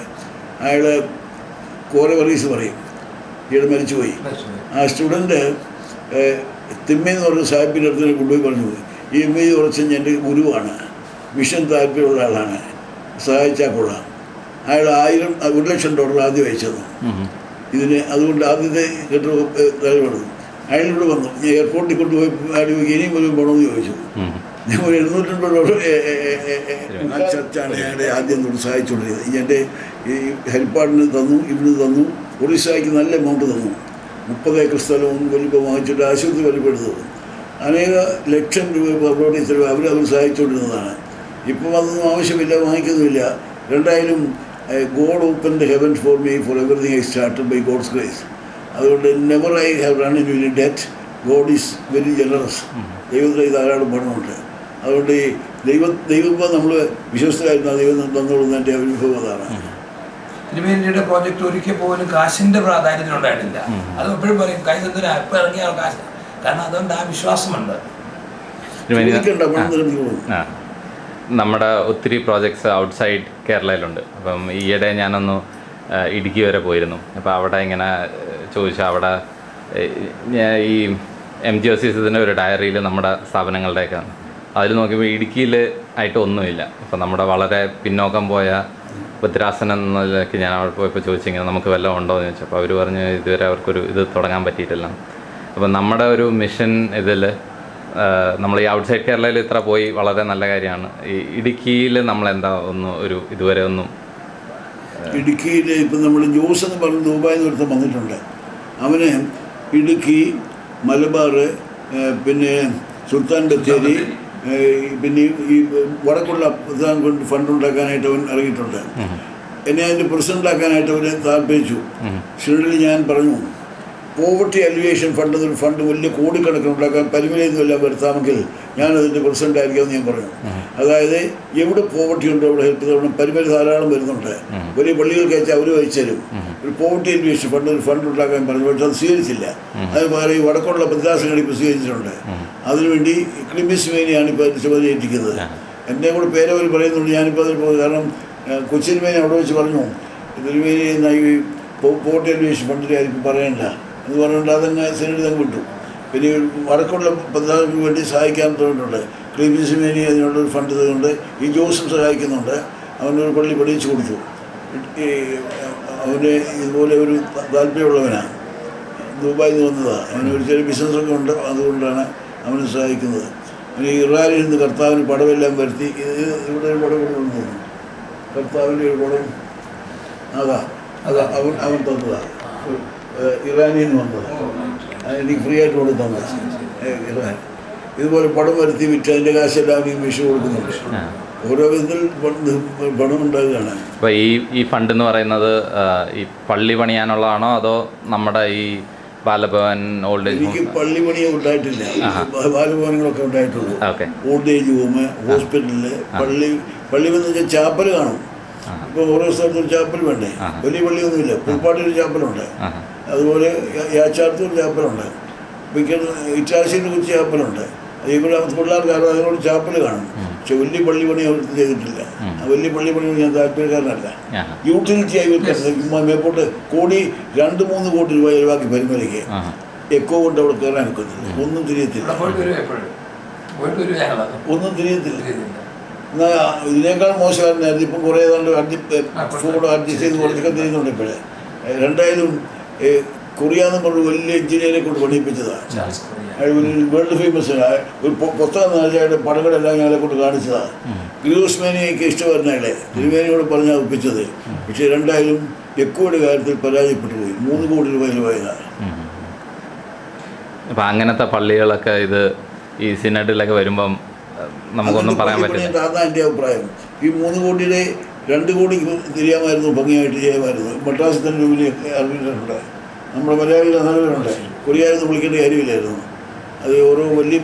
S2: അയാൾ കോരവറീസ് പറയും, ഈയിടെ മരിച്ചുപോയി. ആ സ്റ്റുഡൻറ്റ് തിമ്മയെന്ന് പറഞ്ഞ സാഹിബിൻ്റെ അടുത്ത് കൊണ്ടുപോയി പറഞ്ഞു, ഈ എമ്മി കുറച്ച് എൻ്റെ ഗുരുവാണ്, മിഷൻ താല്പര്യമുള്ള ആളാണ്, സഹായിച്ചാൽ കൊള്ളാം. അയാൾ $1 ലക്ഷം ആദ്യം അയച്ചത് ഇതിന്. അതുകൊണ്ട് ആദ്യത്തെ കെട്ടിടം തലപ്പെടുന്നു. അയാളിവിടെ വന്നു, ഞാൻ എയർപോർട്ടിൽ കൊണ്ടുപോയി ഇനിയും ഒരു പോകണമെന്ന് ചോദിച്ചു. ഞാൻ ഒരു $750 ആ ചർച്ചാണ് ഞങ്ങളുടെ ആദ്യം തൊട്ട് സഹായിച്ചുകൊണ്ടിരുന്നത്. എൻ്റെ ഈ ഹെൽപ്പാടിന് തന്നു, ഇവിടുന്ന് തന്നു, ഒറീസയ്ക്ക് നല്ല എമൗണ്ട് തന്നു. 30 ഏക്കർ സ്ഥലവും വലിപ്പം വാങ്ങിച്ചിട്ട് ആശുപത്രി വലിപ്പെടുത്തു. അനേക ലക്ഷം രൂപ അവരോട് ചിലവ് അവർ സഹായിച്ചുകൊണ്ടിരുന്നതാണ്. ഇപ്പം അതൊന്നും ആവശ്യമില്ല, വാങ്ങിക്കുന്നുമില്ല. എന്തായാലും God open the heaven for me for everything I started by God's grace. അതുകൊണ്ട് never I have run in any debt. God is very generous. ദൈവത്തിന് ധാരാളം പണമുണ്ട്. അതുകൊണ്ട് ഈ ദൈവം നമ്മൾ വിശ്വസ്തരായിരുന്ന ദൈവം തന്നോളുന്ന എൻ്റെ അനുഭവം അതാണ്.
S3: തിരുമേനിയുടെ പ്രോജക്റ്റ് ഒരിക്കൽ പോലും കാശിൻ്റെ പ്രാധാന്യത്തിനുണ്ടായിട്ടില്ല. അത് എപ്പോഴും പറയും, കൈ തന്നിട്ട് എപ്പോൾ ഇറങ്ങിയ കാശ്, കാരണം അതുകൊണ്ട് ആ വിശ്വാസമുണ്ട്.
S1: നമ്മുടെ ഒത്തിരി പ്രോജക്ട്സ് ഔട്ട്സൈഡ് കേരളയിലുണ്ട്. അപ്പം ഈയിടെ ഞാനൊന്ന് ഇടുക്കി വരെ പോയിരുന്നു. അപ്പോൾ അവിടെ ഇങ്ങനെ ചോദിച്ചാൽ അവിടെ ഈ MGOCSൻ്റെ ഒരു ഡയറിയിൽ നമ്മുടെ സ്ഥാപനങ്ങളുടെയൊക്കെ അതിൽ നോക്കിയപ്പോൾ ഇടുക്കിയിൽ ആയിട്ട് ഒന്നുമില്ല. അപ്പോൾ നമ്മുടെ വളരെ പിന്നോക്കം പോയ ഭദ്രാസനം എന്നതിലേക്ക് ഞാൻ അവിടെ പോയപ്പോൾ ചോദിച്ചിങ്ങനെ നമുക്ക് വല്ലതും ഉണ്ടോ എന്ന് ചോദിച്ചപ്പോൾ അവർ പറഞ്ഞ് ഇതുവരെ അവർക്കൊരു ഇത് തുടങ്ങാൻ പറ്റിയിട്ടില്ല. അപ്പോൾ നമ്മുടെ ഒരു മിഷൻ ഇതിൽ നമ്മൾ ഈ ഔട്ട്സൈഡ് കേരളയിൽ ഇത്ര പോയി വളരെ നല്ല കാര്യമാണ്. ഈ ഇടുക്കിയിൽ നമ്മളെന്താ ഒരു ഇതുവരെ ഒന്നും.
S2: ഇടുക്കിയിൽ ഇപ്പം നമ്മൾ ജോസ് എന്ന് പറഞ്ഞ് ദുബായിൽ നിന്ന് ഒരുത്തം വന്നിട്ടുണ്ട്. അവന് ഇടുക്കി, മലബാർ, പിന്നെ സുൽത്താൻ ബത്തേരി, പിന്നെ ഈ വടക്കുള്ള ഫണ്ട് ഉണ്ടാക്കാനായിട്ട് അവൻ ഇറങ്ങിയിട്ടുണ്ട്. എന്നെ അതിൻ്റെ പ്രസിഡൻ്റാക്കാനായിട്ട് അവരെ താല്പര്യച്ചു. ഷെഡിൽ ഞാൻ പറഞ്ഞു, പോവർട്ടി അലിവേഷൻ ഫണ്ട് എന്നൊരു ഫണ്ട് വലിയ കോടിക്കണക്കിന് ഉണ്ടാക്കാൻ പരിമിതിയിൽ നിന്നെല്ലാം വരുത്താമെങ്കിൽ ഞാനതിൻ്റെ പ്രസിഡൻ്റ് ആയിരിക്കാമെന്ന് ഞാൻ പറഞ്ഞു. അതായത് എവിടെ പോവർട്ടി ഉണ്ടോ അവിടെ ഹെൽപ്പ് ചെയ്തോണം. പരിമിതി ധാരാളം വരുന്നുണ്ട്. വലിയ പള്ളികൾക്ക് അയച്ചാൽ അവർ അയച്ചു തരും. ഒരു പോവർട്ടി അലിവേഷൻ ഫണ്ട് ഒരു ഫണ്ട് ഉണ്ടാക്കാൻ പറഞ്ഞു. പക്ഷെ അത് സ്വീകരിച്ചില്ല. അത് പകരം ഈ വടക്കുള്ള ഭദ്രാസനങ്ങൾ ഇപ്പോൾ സ്വീകരിച്ചിട്ടുണ്ട്. അതിനുവേണ്ടി ക്ലിമിസ് മേനിയാണ് ഇപ്പോൾ അതിന് ചുമതല ഏൽപ്പിക്കുന്നത്. എൻ്റെ കൂടെ പേരവർ പറയുന്നുണ്ട്. ഞാനിപ്പോൾ അതിൽ പോകും. കാരണം കൊച്ചിൻ മേനി അവിടെ വെച്ച് പറഞ്ഞു, തിരുമേനി ഈ പോവർട്ടി അലിവേഷൻ ഫണ്ടിൻ്റെ ആയിരിക്കും പറയണ്ട എന്ന് പറഞ്ഞുകൊണ്ട് അതങ്ങ് സെനറ്റ് തന്നെ വിട്ടു. പിന്നെ വടക്കുള്ള പദ്ധതിക്ക് വേണ്ടി സഹായിക്കാൻ തുടങ്ങിയിട്ടുണ്ട്. ക്ലിമിസ് മേനി അതിനുള്ളൊരു ഫണ്ട് തന്നുകൊണ്ട് ഈ ജോസും സഹായിക്കുന്നുണ്ട്. അവനൊരു പള്ളി പഠിച്ചു കൊടുത്തു. ഈ അവന് ഇതുപോലെ ഒരു താല്പര്യമുള്ളവനാണ്. ദുബായിൽ നിന്ന് വന്നതാണ്. അവനൊരു ചെറിയ ബിസിനസ്സൊക്കെ ഉണ്ട്. അതുകൊണ്ടാണ് അവനെ സഹായിക്കുന്നത്. അവന് ഇറാനിൽ നിന്ന് കർത്താവിന് പടമെല്ലാം വരുത്തി. ഇവിടെ ഒരു പടം കൂടെ വന്നു. കർത്താവിൻ്റെ ഒരു പടം അവൻ തന്നതാണ്. ഇറാനിൽ നിന്ന് വന്നത് എനിക്ക് ഫ്രീ ആയിട്ട് കൊടുത്തത് ഇറാൻ. ഇതുപോലെ പടം വരുത്തി വിറ്റ് അതിൻ്റെ കാശെല്ലാം വിഷു കൊടുക്കുന്നുണ്ട്. ഓരോ വിധത്തിൽ പണം ഉണ്ടാകുകയാണ്.
S1: അപ്പോൾ ഈ ഫണ്ട് എന്ന് പറയുന്നത് ഈ പള്ളി പണിയാനുള്ളതാണോ അതോ നമ്മുടെ ഈ ബാലഭവൻ ഓൾഡ് ഏജ്?
S2: എനിക്ക് പള്ളി പണിയെ ഉണ്ടായിട്ടില്ല. ബാലഭവനങ്ങളൊക്കെ ഉണ്ടായിട്ടുള്ളൂ. ഓൾഡ് ഏജ് ഹോം, ഹോസ്പിറ്റലിൽ, പള്ളി എന്ന് വെച്ചാൽ ചാപ്പൽ കാണും. ഇപ്പോൾ ഓരോ സ്ഥലത്തും ചാപ്പൽ വേണ്ടേ? വലിയ പള്ളിയൊന്നുമില്ല. പുൽപ്പാട്ടിൽ ചാപ്പലുണ്ട്. അതുപോലെ യാച്ചാർത്തൂർ ചാപ്പലുണ്ട്. ഇറ്റാശ്ശേരി കുറിച്ച് ചാപ്പലുണ്ട്. അതേപോലെ പിള്ളേർക്ക് അതിനോട് ചാപ്പൽ കാണും. പക്ഷെ വലിയ പള്ളി പണി അവർ ചെയ്തിട്ടില്ല. ആ വലിയ പള്ളി പണി ഞാൻ താല്പര്യക്കാരനല്ല. യൂട്ടിലിറ്റി ആയി വെക്കുന്നത് മേപ്പോട്ട് കോടി 2-3 കോടി രൂപ ചിലവാക്കി പരിമലയ്ക്ക് എക്കോ കൊണ്ട് അവിടെ കയറാൻ ഒക്കത്തില്ല. ഒന്നും തിരിയത്തില്ല. ഒന്നും തിരിയത്തില്ല. എന്നാൽ ഇതിനേക്കാൾ മോശമായിരുന്നു. ഇപ്പം കുറേ ഏതാണ്ട് ഫോട്ടോ അഡ്ജസ്റ്റ് ചെയ്ത് കുറച്ചൊക്കെ തിരിയുന്നുണ്ട് ഇപ്പോഴേ. രണ്ടായാലും കൊറിയാന്ന് പറഞ്ഞ വലിയ എഞ്ചിനീയറെ കൊണ്ട് പണിയിപ്പിച്ചതാണ്. വേൾഡ് ഫേമസ് ഒരു പുസ്തകം അയാളുടെ പടങ്ങളെല്ലാം ഞങ്ങളെ കൊണ്ട് കാണിച്ചതാണ്. ഗ്രീവസ്മേനിയൊക്കെ ഇഷ്ടമായിരുന്നു അയാളെ. തിരുമേനിയോട് പറഞ്ഞാൽ ഒപ്പിച്ചത്. പക്ഷേ രണ്ടായാലും എക്കോയുടെ കാര്യത്തിൽ പരാജയപ്പെട്ടു പോയി. 3 കോടി രൂപ ചിലവായതാണ്.
S1: അപ്പം അങ്ങനത്തെ പള്ളികളൊക്കെ ഇത് ഈ സിനഡിലൊക്കെ വരുമ്പം നമുക്കൊന്നും പറയാൻ പറ്റില്ല.
S2: അതാണ് എൻ്റെ അഭിപ്രായം. ഈ 3 കോടിയുടെ 2 കോടി തിരിയാമായിരുന്നു, ഭംഗിയായിട്ട് ചെയ്യാമായിരുന്നു. മദ്രാസിൽ തന്നെ ജോലിയൊക്കെ അറിഞ്ഞിട്ടുണ്ട്. നമ്മുടെ മലയാളികൾ നല്ലവരുണ്ട്. കൊറിയായിരുന്നു വിളിക്കേണ്ട കാര്യമില്ലായിരുന്നു. അത് ഓരോ വലിയ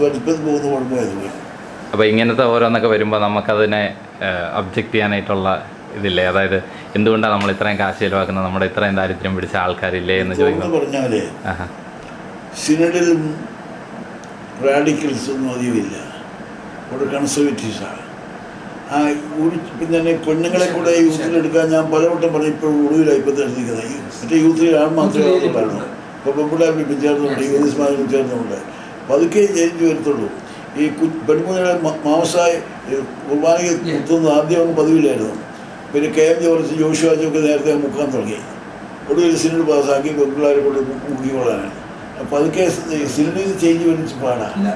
S2: വലിപ്പത്തിൽ പോകുന്ന കുഴപ്പമായിരുന്നു.
S1: അപ്പോൾ ഇങ്ങനത്തെ ഓരോന്നൊക്കെ വരുമ്പോൾ നമുക്കതിനെ ഒബ്ജക്റ്റ് ചെയ്യാനായിട്ടുള്ള ഇതില്ലേ? അതായത് എന്തുകൊണ്ടാണ് നമ്മൾ ഇത്രയും കാശ് ചിലവാക്കുന്നത്, നമ്മുടെ ഇത്രയും ദാരിദ്ര്യം പിടിച്ച ആൾക്കാരില്ലേ എന്ന് ചോദിക്കുന്നത്
S2: പറഞ്ഞാൽ സിനഡിലും റാഡിക്കൽസ് ഒന്നും അധികമില്ല. അവിടെ കൺസർവേറ്റീവ്സാണ്. ആ ഒരു പിന്നെ പെണ്ണുങ്ങളെ കൂടെ യൂത്തിലെടുക്കാൻ ഞാൻ പലവട്ടം പറഞ്ഞു. ഇപ്പോഴും ഒടുവിലാണ് ഇപ്പോൾ തെരഞ്ഞെടുക്കുന്നത്. മറ്റേ യൂത്തിൽ ആൾ മാത്രമേ ഉള്ളൂ. ഇപ്പോൾ പെൺപിള്ളേരും ചേർന്നുണ്ട്, യുവതിസ്മാരും ചേർന്നുണ്ട്. പതുക്കെ ചേഞ്ച് വരത്തുള്ളൂ. ഈ പെൺകുഞ്ഞുങ്ങളെ മാംസമായി കുർബാനയ്ക്ക് കുത്തുന്നത് ആദ്യമൊന്നും പതിവില്ലായിരുന്നു. പിന്നെ KM ജോർജ്, ജോഷുവാച്ചൊക്കെ നേരത്തെ മുക്കാൻ തുടങ്ങി. ഒടുവിൽ സിനഡ് പാസ്സാക്കി പെൺപിള്ളേരെ കൊണ്ട് മുക്കിക്കൊള്ളാനാണ്. അപ്പോൾ അതൊക്കെ സിനഡിൽ ചേഞ്ച് വരിച്ച് പാടാണ്.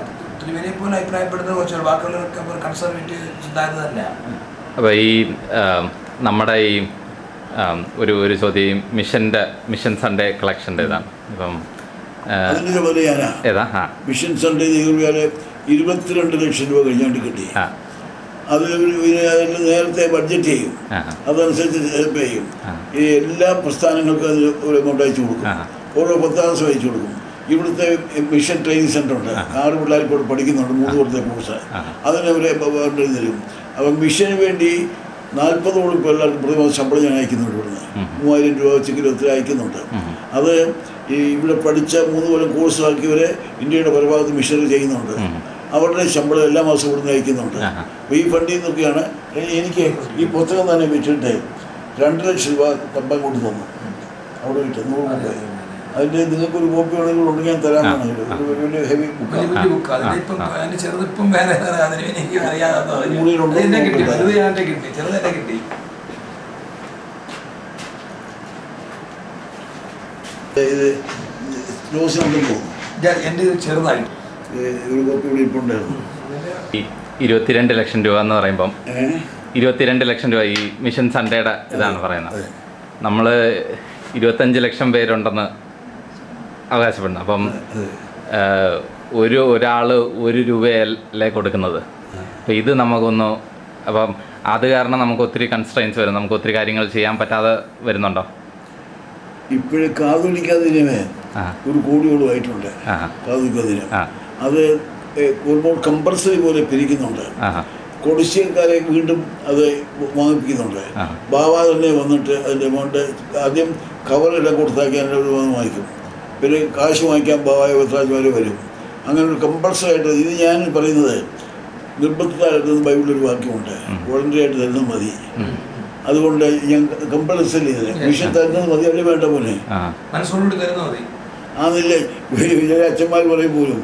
S1: അപ്പോൾ ഈ നമ്മുടെ ഈ ഒരു ചോദ്യം മിഷൻ സൺഡേ കളക്ഷൻ്റെ ഇതാണ്. ഇപ്പം
S2: അതിൻ്റെ പോലെ
S1: ഏതാ
S2: മിഷൻ സൺഡേ 22 ലക്ഷം രൂപ കഴിഞ്ഞാണ്ട് കിട്ടി. അതിൽ നേരത്തെ ബഡ്ജറ്റ് ചെയ്യും, അതനുസരിച്ച് ഹെൽപ്പ് ചെയ്യും. ഈ എല്ലാ പ്രസ്ഥാനങ്ങൾക്കും അതിൽ ഒരു എമൗണ്ട് അയച്ചു കൊടുക്കും. ഓരോ 10 ദിവസം അയച്ചു കൊടുക്കും. ഇവിടുത്തെ മിഷൻ ട്രെയിനിങ് സെൻ്റർ ഉണ്ട്. 6 പിള്ളേർ ഇപ്പോൾ പഠിക്കുന്നുണ്ട്. 3 വർഷത്തെ കോഴ്സ്. അതിനവരെ തരും. അപ്പം മിഷന് വേണ്ടി 40ഓളം പിള്ളേർക്ക് പ്രതിമാസം ശമ്പളം ഞാൻ അയക്കുന്നുണ്ട്. ഇവിടുന്ന് 3000 രൂപ വെച്ചെങ്കിലും ഒത്തിരി അയക്കുന്നുണ്ട്. അത് ഈ ഇവിടെ പഠിച്ച 3 കൊല്ലം കോഴ്സാക്കിയവരെ ഇന്ത്യയുടെ പല ഭാഗത്ത് മിഷനറി ചെയ്യുന്നുണ്ട്. അവരുടെ ശമ്പളം എല്ലാ മാസവും ഇവിടുന്ന് അയക്കുന്നുണ്ട്. അപ്പോൾ ഈ ഫണ്ടിൽ നിന്നൊക്കെയാണ് എനിക്ക് ഈ പുസ്തകം തന്നെ വിറ്റിട്ട് 2 ലക്ഷം രൂപ കമ്പം കൊണ്ട് തന്നു. അവിടെ വിറ്റ് 100 രൂപ. അതിൻ്റെ നിങ്ങൾക്കൊരു കോപ്പി വേണമെങ്കിൽ ഉണ്ടെങ്കിൽ ഞാൻ തരാമെന്നാണ്. ഒരു വലിയ ഹെവി ഇത് ജോസിനുണ്ടെന്ന് തോന്നുന്നു.
S3: എൻ്റെ ചെറുതായിട്ട്
S2: ഒരു കോപ്പി ഇവിടെ ഇപ്പോൾ ഉണ്ടായിരുന്നു.
S1: 22 ലക്ഷം രൂപ എന്ന് പറയുമ്പം 22 ലക്ഷം രൂപ ഈ മിഷൻ സൺഡേയുടെ ഇതാണ് പറയുന്നത്. നമ്മൾ 25 ലക്ഷം പേരുണ്ടെന്ന് അവകാശപ്പെടുന്നു. അപ്പം ഒരാൾ 1 രൂപയല്ലേ കൊടുക്കുന്നത്. അപ്പം ഇത് നമുക്കൊന്ന് അപ്പം അത് കാരണം നമുക്ക് ഒത്തിരി കൺസ്ട്രെയിൻസ് വരും. നമുക്ക് ഒത്തിരി കാര്യങ്ങൾ ചെയ്യാൻ പറ്റാതെ വരുന്നുണ്ടോ?
S2: ഇപ്പോഴും കാതോലിക്കാതിനെ 1 കോടിയോളമായിട്ടുണ്ട്. കാതോലിക്കാതിന് അത് ഓൾമോസ്റ്റ് കമ്പൽസറി പോലെ പിരിക്കുന്നുണ്ട്. കൊടിശ്ശേരിക്കാരെ വീണ്ടും അത് വാങ്ങിപ്പിക്കുന്നുണ്ട്. ബാബ തന്നെ വന്നിട്ട് അതിൻ്റെ എമൗണ്ട് ആദ്യം കവറെല്ലാം കൊടുത്താക്കി അതിൻ്റെ ഒരു വാങ്ങിക്കും. പിന്നെ കാശ് വാങ്ങിക്കാൻ ബാബായ പത്രാജ്മാർ വരും. അങ്ങനെ ഒരു കമ്പൾസറി ആയിട്ട് ഇത് ഞാൻ പറയുന്നത് നിർബന്ധമായിട്ട് ബൈബിളിലൊരു വാക്യമുണ്ട്, വോളണ്ടറി ആയിട്ട് തരുന്നത് മതി. അതുകൊണ്ട് ഞാൻ കമ്പൾസറി ചെയ്തത് മിഷൻ തരുന്നത് മതി, അല്ലേ വേണ്ട പോലെ ആന്നില്ലേ. ചില അച്ഛന്മാർ പറയും പോലും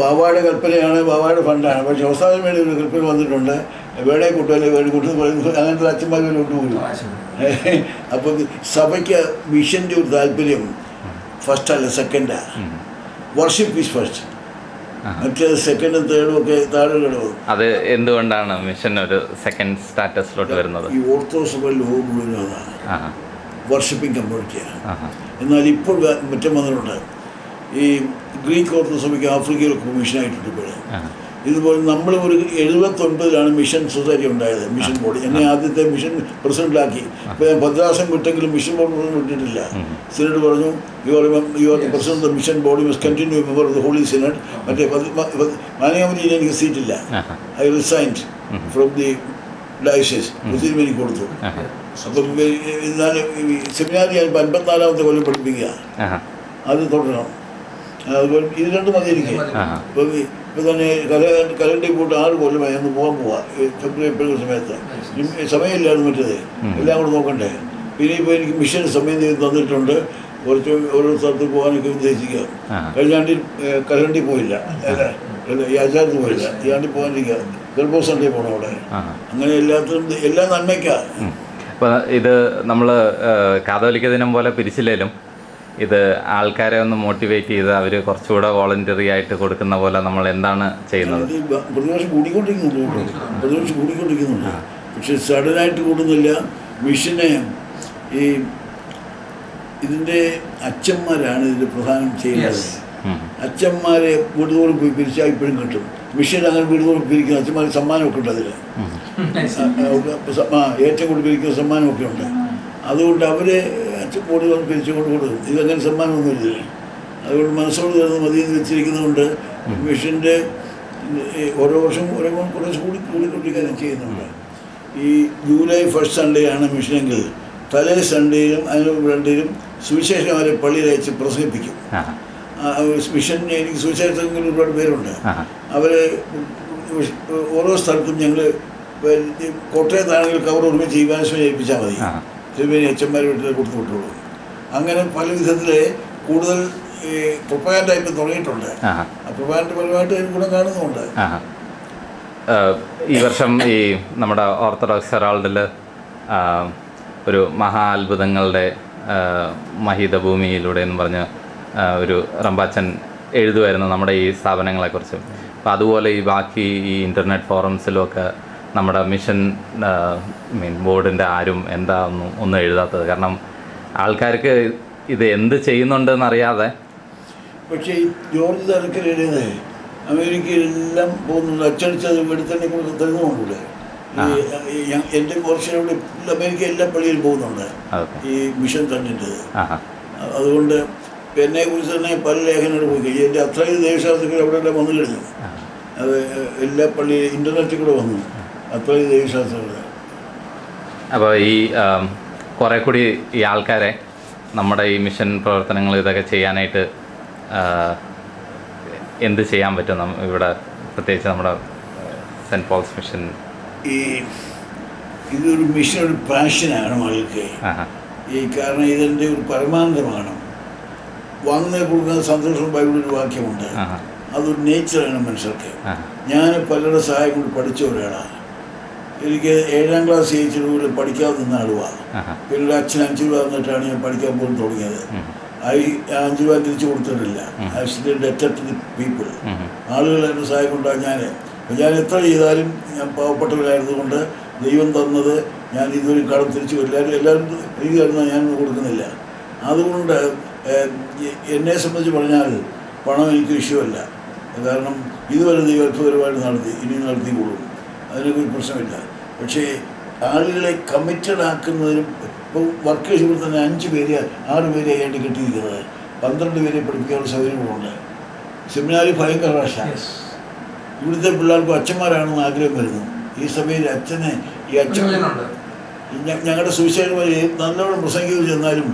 S2: ബാബായുടെ കൽപ്പനയാണ്, ബാബായുടെ ഫണ്ടാണ്. പക്ഷേ അവസാനം വേണ്ടി ഒരു കൽപ്പന വന്നിട്ടുണ്ട്, വേണേ കൂട്ടല്ലേ വേണേ കൂട്ടുന്ന പറയുന്നത്. അങ്ങനത്തെ അച്ഛന്മാർ കൊണ്ടുപോലും. അപ്പം സഭയ്ക്ക് മിഷൻ്റെ ഒരു താല്പര്യം ഫസ്റ്റല്ല, സെക്കൻഡാ. Worship is first. മറ്റേ സെക്കൻഡും തേർഡും ഒക്കെ താഴെ കിടക്കും.
S1: അത് എന്തുകൊണ്ടാണ് മിഷൻ ഒരു സെക്കൻഡ് സ്റ്റാറ്റസിലോട്ട് വരുന്നത്?
S2: ഈ ഓർത്തഡോക്സ് സഭയിൽ ലോകം മുഴുവനും അതാണ് വർഷിപ്പിംഗ് കമ്മ്യൂണിറ്റിയാണ്. എന്നാൽ ഇപ്പോൾ മറ്റം വന്നിട്ടുണ്ട്. ഈ ഗ്രീക്ക് ഓർത്തഡോക്സ് സഭയ്ക്ക് ആഫ്രിക്കയിലൊക്കെ മിഷനായിട്ടുണ്ട് ഇപ്പോഴേ. ഇതുപോലെ നമ്മൾ ഒരു 79 മിഷൻ സൊസൈറ്റി ഉണ്ടായത്, മിഷൻ ബോർഡ്. എന്നെ ആദ്യത്തെ മിഷൻ പ്രസിഡന്റാക്കി. ഇപ്പോൾ ഞാൻ ഭദ്രാസം വിട്ടെങ്കിലും മിഷൻ ബോർഡ് ഒന്നും വിട്ടിട്ടില്ല. സിനഡ് പറഞ്ഞു you are president of the mission board, you must continue member of the holy synod. മറ്റേ മാനേജ്മെന്റിൽ എനിക്ക് സീറ്റില്ല. I resigned from the diocese. മുസ്ലിം എനിക്ക് കൊടുത്തു. അപ്പം ഞാൻ സെമിനാരി 54ാമത്തെ കൊല്ലം പഠിപ്പിക്കുക. അത് തുടരണം. അതുപോലെ ഇത് രണ്ടും മതി എനിക്ക്. ഇപ്പം തന്നെ കലണ്ടറിൽ പോയിട്ട് 6 കൊല്ലമായി അന്ന് പോവാ ഫെബ്രുവരി ഏപ്രിൽ സമയത്ത് സമയമില്ലായിരുന്നു മറ്റേത് എല്ലാം കൂടെ നോക്കണ്ടേ. പിന്നെ ഇപ്പോൾ എനിക്ക് മിഷൻ സമയം തന്നിട്ടുണ്ട്, കുറച്ച് ഓരോ സ്ഥലത്ത് പോകാനൊക്കെ ഉദ്ദേശിക്കുക. കഴിഞ്ഞ ആണ്ടിൽ കലണ്ടറിൽ പോയില്ല, ഈ ആചാരത്തിൽ പോയില്ല, ഈ ആണ്ടിൽ പോകാനിരിക്കുക. ഗർഭോ സൺഡേ പോകണം അവിടെ. അങ്ങനെ എല്ലാത്തിനും എല്ലാം നന്മയ്ക്കാണ്.
S1: അപ്പോൾ ഇത് നമ്മൾ കാതോലിക്ക ദിനം പോലെ പിരിച്ചില്ലേലും ഇത് ആൾക്കാരെ ഒന്ന് മോട്ടിവേറ്റ് ചെയ്ത് അവർ കുറച്ചുകൂടെ വോളണ്ടറി ആയിട്ട് കൊടുക്കുന്ന പോലെ നമ്മൾ എന്താണ് ചെയ്യുന്നത്?
S2: പ്രതിവർഷം കൂടിക്കൊണ്ടിരിക്കുന്നുണ്ട്. പക്ഷെ സഡനായിട്ട് കൂടുന്നില്ല. മിഷനെ ഈ ഇതിൻ്റെ അച്ഛന്മാരാണ് ഇതിൻ്റെ പ്രധാനം ചെയ്യുന്നത്. അച്ഛന്മാരെ വീടുതോറും പോയി പിരിച്ചാൽ ഇപ്പോഴും കിട്ടും. മിഷൻ അങ്ങനെ വീടുതോറും പിരിക്കുന്ന അച്ഛന്മാർക്ക് സമ്മാനമൊക്കെ ഉണ്ട്. അതിൽ ഏറ്റവും കൂടുതൽ പിരിക്കുന്ന സമ്മാനമൊക്കെ ഉണ്ട്. അതുകൊണ്ട് അവരെ അച്ഛനോട് പിരിച്ചുകൊണ്ട് കൊടുക്കും. ഇതങ്ങനെ സമ്മാനമൊന്നുമില്ല. അതുകൊണ്ട് മനസ്സോട് ചേർന്ന് മതിയെന്ന് വെച്ചിരിക്കുന്നതുകൊണ്ട് മിഷൻ്റെ ഓരോ വർഷം കുറച്ച് കൂടിക്കൊണ്ടിരിക്കാനും ചെയ്യുന്നുണ്ട്. ഈ ജൂലൈ 1st സൺഡേ ആണ് മിഷനെങ്കിൽ തലേ സൺഡേയിലും അതിന് രണ്ടിലും സുവിശേഷമാരെ പള്ളിയിൽ അയച്ച് പ്രസംഗിപ്പിക്കും. മിഷൻ എനിക്ക് സുവിശേഷങ്ങളിൽ ഒരുപാട് പേരുണ്ട്. അവർ ഓരോ സ്ഥലത്തും ഞങ്ങൾ കോട്ടയത്താണെങ്കിൽ കവർ ഒരുമിച്ച് ഈവാൻസ്മയെ ഏൽപ്പിച്ചാൽ മതി. തിരുമേനി അച്ഛന്മാർ വീട്ടിൽ കൊടുത്തു വിട്ടുള്ളൂ. അങ്ങനെ പല വിധത്തിൽ കൂടുതൽ പ്രൊപ്പഗാൻഡ ഇപ്പം തുടങ്ങിയിട്ടുണ്ട്. പ്രൊപ്പഗാൻഡ പരമായിട്ട് ഗുണം കാണുന്നുമുണ്ട്.
S1: ഈ വർഷം ഈ നമ്മുടെ ഓർത്തഡോക്സ് ഹെറാൾഡിൽ ഒരു മഹാ അത്ഭുതങ്ങളുടെ മഹിതഭൂമിയിലൂടെ എന്ന് പറഞ്ഞ് ഒരു റമ്പാച്ചൻ എഴുതുമായിരുന്നു നമ്മുടെ ഈ സ്ഥാപനങ്ങളെക്കുറിച്ച്. അപ്പോൾ അതുപോലെ ഈ ബാക്കി ഈ ഇൻ്റർനെറ്റ് ഫോറംസിലുമൊക്കെ നമ്മുടെ മിഷൻ ബോർഡിൻ്റെ ആരും എന്താ ഒന്നും എഴുതാത്തത്? കാരണം ആൾക്കാർക്ക് ഇത് എന്ത് ചെയ്യുന്നുണ്ടെന്ന് അറിയാതെ.
S2: പക്ഷേ ഈ ജോർജ് തലക്കൽ എഴുതുന്നത് അമേരിക്കയിലെല്ലാം പോകുന്നുണ്ട്. അച്ചടിച്ചത് വെടിത്തന്നെ തരുന്നുകൊണ്ടൂടെ. എൻ്റെ പോർഷനോട് അമേരിക്ക എല്ലാ പള്ളിയിലും പോകുന്നുണ്ട് ഈ മിഷൻ തന്നിൻ്റെ. അതുകൊണ്ട് എന്നെക്കുറിച്ച് തന്നെ പല ലേഖനങ്ങൾ പോയി കഴിഞ്ഞു. എൻ്റെ അത്രയും ദേവശാസ്ത്രങ്ങൾ അവിടെ എല്ലാം വന്നു കഴിഞ്ഞു. അത് എല്ലാ പള്ളിയിലും ഇൻ്റർനെറ്റിൽ കൂടെ വന്നു അത്രയും ദേവശാസ്ത്രങ്ങൾ.
S1: അപ്പോൾ ഈ കുറേ കൂടി ഈ ആൾക്കാരെ നമ്മുടെ ഈ മിഷൻ പ്രവർത്തനങ്ങൾ ഇതൊക്കെ ചെയ്യാനായിട്ട് എന്ത് ചെയ്യാൻ പറ്റും ഇവിടെ, പ്രത്യേകിച്ച് നമ്മുടെ സെൻറ്റ് പോൾസ് മിഷൻ?
S2: ഇതൊരു മിഷൻ ഒരു പാഷനാണ് ആൾക്ക്. കാരണം ഇതിൻ്റെ ഒരു പരമാനന്ദമാണ്. വന്ന് കൊടുക്കുന്ന സന്തോഷം ബൈബിളിൽ വാക്യമുണ്ട്. അതൊരു നേച്ചറാണ് മനുഷ്യർക്ക്. ഞാൻ പലരുടെ സഹായം കൊണ്ട് പഠിച്ച ഒരാളാണ്. എനിക്ക് 7ാം ക്ലാസ് ജയിച്ചതുപോലെ പഠിക്കാതെ നിന്ന ആളുവാണ്. പിന്നെ അച്ഛൻ 5 രൂപ തന്നിട്ടാണ് ഞാൻ പഠിക്കാൻ പോലും തുടങ്ങിയത്. 5 രൂപ തിരിച്ചു കൊടുത്തിട്ടില്ല. I still debted to the people. ആളുകൾ എൻ്റെ സഹായം കൊണ്ടാണ് ഞാൻ എത്ര ചെയ്താലും ഞാൻ പാവപ്പെട്ടവരായിരുന്നുകൊണ്ട് ദൈവം തന്നത് ഞാൻ ഇതൊരു കടം തിരിച്ചു എല്ലാവരും എനിക്ക് തരുന്നത് ഞാനൊന്നും കൊടുക്കുന്നില്ല. അതുകൊണ്ട് എന്നെ സംബന്ധിച്ച് പറഞ്ഞാൽ പണം എനിക്ക് വിഷയമല്ല. കാരണം ഇതുവരെ ദൈവം അത്ഭുതപരമായിട്ട് നടത്തി, ഇനി നടത്തിക്കൊള്ളും, അതിനൊക്കെ ഒരു പ്രശ്നമില്ല. പക്ഷേ ആളുകളെ കമ്മിറ്റഡ് ആക്കുന്നതിനും ഇപ്പോൾ വർക്കേഴ്സ് ഇവിടെ തന്നെ 5 പേര് 6 പേരെ ആയിട്ട് കിട്ടിയിരിക്കുന്നത് 12 പേരെ പഠിപ്പിക്കാനുള്ള സൗകര്യങ്ങളുണ്ട്. സെമിനാരി ഭയങ്കര റാഷാണ്. ഇവിടുത്തെ പിള്ളേർക്ക് അച്ഛന്മാരാണെന്ന് ആഗ്രഹം വരുന്നു. ഈ സമയത്ത് അച്ഛനെ ഈ അച്ഛൻ ഞങ്ങളുടെ സുവിശേഷന്മാർ നല്ലോണം പ്രസംഗിച്ചു ചെന്നാലും